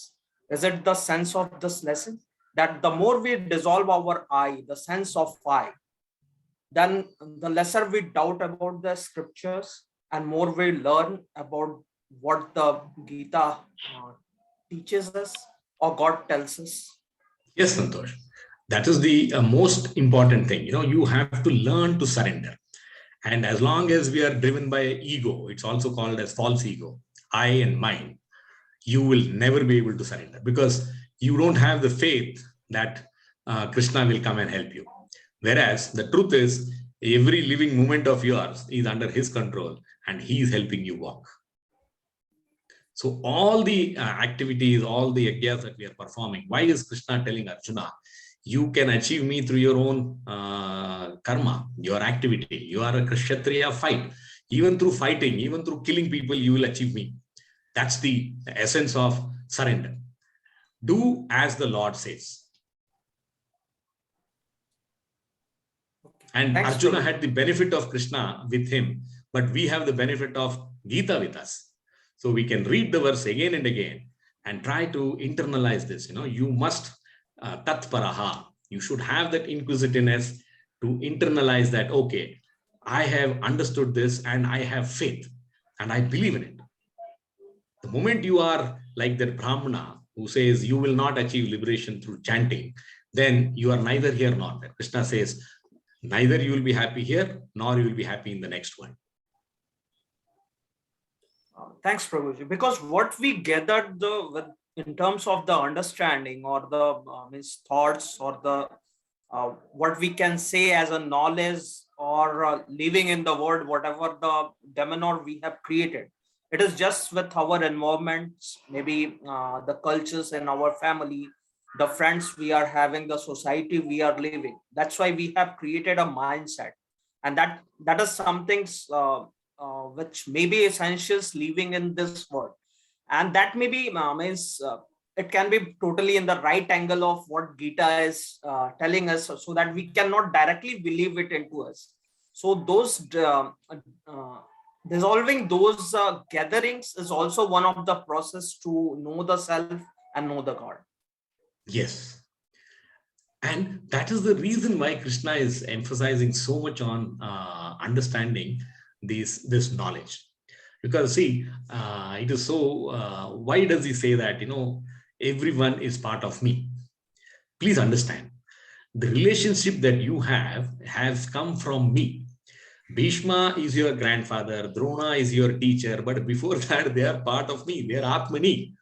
Is it the sense of this lesson that the more we dissolve our I, the sense of I, then the lesser we doubt about the scriptures and more we learn about what the Gita teaches us or God tells us? Yes, Santosh. That is the most important thing. You have to learn to surrender. And as long as we are driven by ego, it's also called as false ego, I and mine, you will never be able to surrender because you don't have the faith that Krishna will come and help you. Whereas the truth is, every living moment of yours is under his control and he is helping you walk. So all the activities, all the yajnas that we are performing, why is Krishna telling Arjuna, you can achieve me through your own karma, your activity. You are a Kshatriya, fight. Even through fighting, even through killing people, you will achieve me. That's the essence of surrender. Do as the Lord says. And Thanks, Arjuna Prabhu. had the benefit of Krishna with him, but we have the benefit of Gita with us. So we can read the verse again and again. and try to internalize this. You must tatparaha. You should have that inquisitiveness to internalize that, okay, I have understood this and I have faith and I believe in it. The moment you are like that Brahmana who says you will not achieve liberation through chanting, then you are neither here nor there. Krishna says, neither you will be happy here, nor you will be happy in the next one. Thanks, Prabhuji. Because what we gathered in terms of the understanding or the thoughts or the what we can say as a knowledge or living in the world, whatever the demeanor we have created, it is just with our environments, maybe the cultures in our family, the friends we are having, the society we are living. That's why we have created a mindset, and that is something which may be essentials living in this world, and that maybe means it can be totally in the right angle of what Gita is telling us, so that we cannot directly believe it into us. So those dissolving those gatherings is also one of the process to know the self and know the God. Yes. And that is the reason why Krishna is emphasizing so much on understanding this knowledge. Because see, it is so, why does he say that, everyone is part of me? Please understand, the relationship that you have has come from me. Bhishma is your grandfather, Drona is your teacher, but before that, they are part of me, they are Atmani.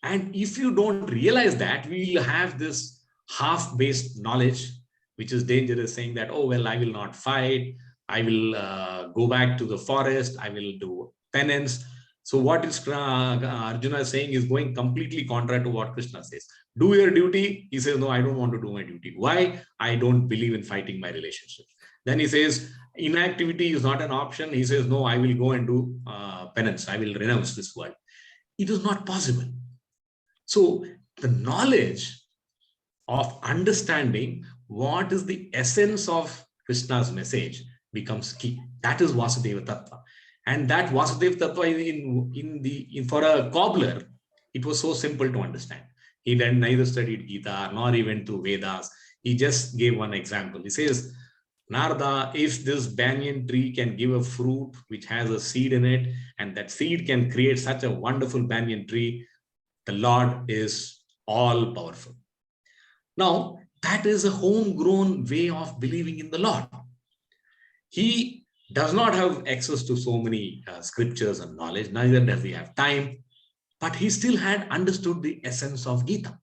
And if you don't realize that, we will have this half-based knowledge, which is dangerous, saying that, oh, well, I will not fight, I will go back to the forest, I will do penance. So what is Arjuna saying is going completely contrary to what Krishna says. Do your duty. He says, no, I don't want to do my duty. Why? I don't believe in fighting my relationships. Then he says, inactivity is not an option. He says, no, I will go and do penance. I will renounce this world. It is not possible. So the knowledge of understanding what is the essence of Krishna's message becomes key. That is Vasudeva Tattva. And that Vasudeva Tattva for a cobbler, it was so simple to understand. He then neither studied Gita nor even through Vedas. He just gave one example. He says, Narada, if this banyan tree can give a fruit which has a seed in it, and that seed can create such a wonderful banyan tree, the Lord is all powerful. Now, that is a homegrown way of believing in the Lord. He does not have access to so many scriptures and knowledge, neither does he have time, but he still had understood the essence of Gita.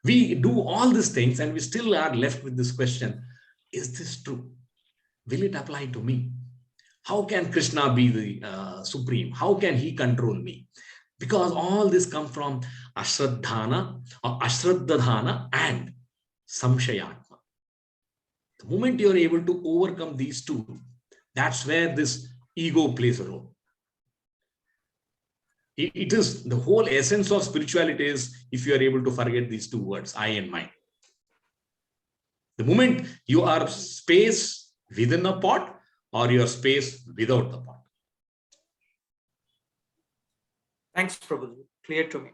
We do all these things and we still are left with this question, is this true? Will it apply to me? How can Krishna be the supreme? How can he control me? Because all this comes from Ashraddhana or Ashraddhana and Samshayatma. The moment you are able to overcome these two, that's where this ego plays a role. It is the whole essence of spirituality is if you are able to forget these two words, I and mine. The moment you are space within a pot or your space without the pot. Thanks, Prabhuji. Clear to me.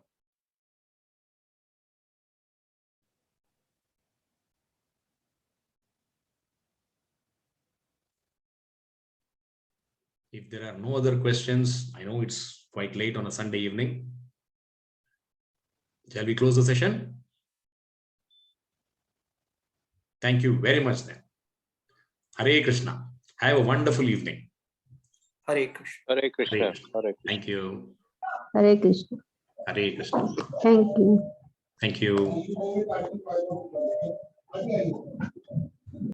If there are no other questions, I know it's quite late on a Sunday evening. Shall we close the session? Thank you very much then. Hare Krishna. Have a wonderful evening. Hare Krishna. Hare Krishna. Hare Krishna. Hare Krishna. Thank you. Hare Krishna. Hare Krishna. Thank you. Thank you.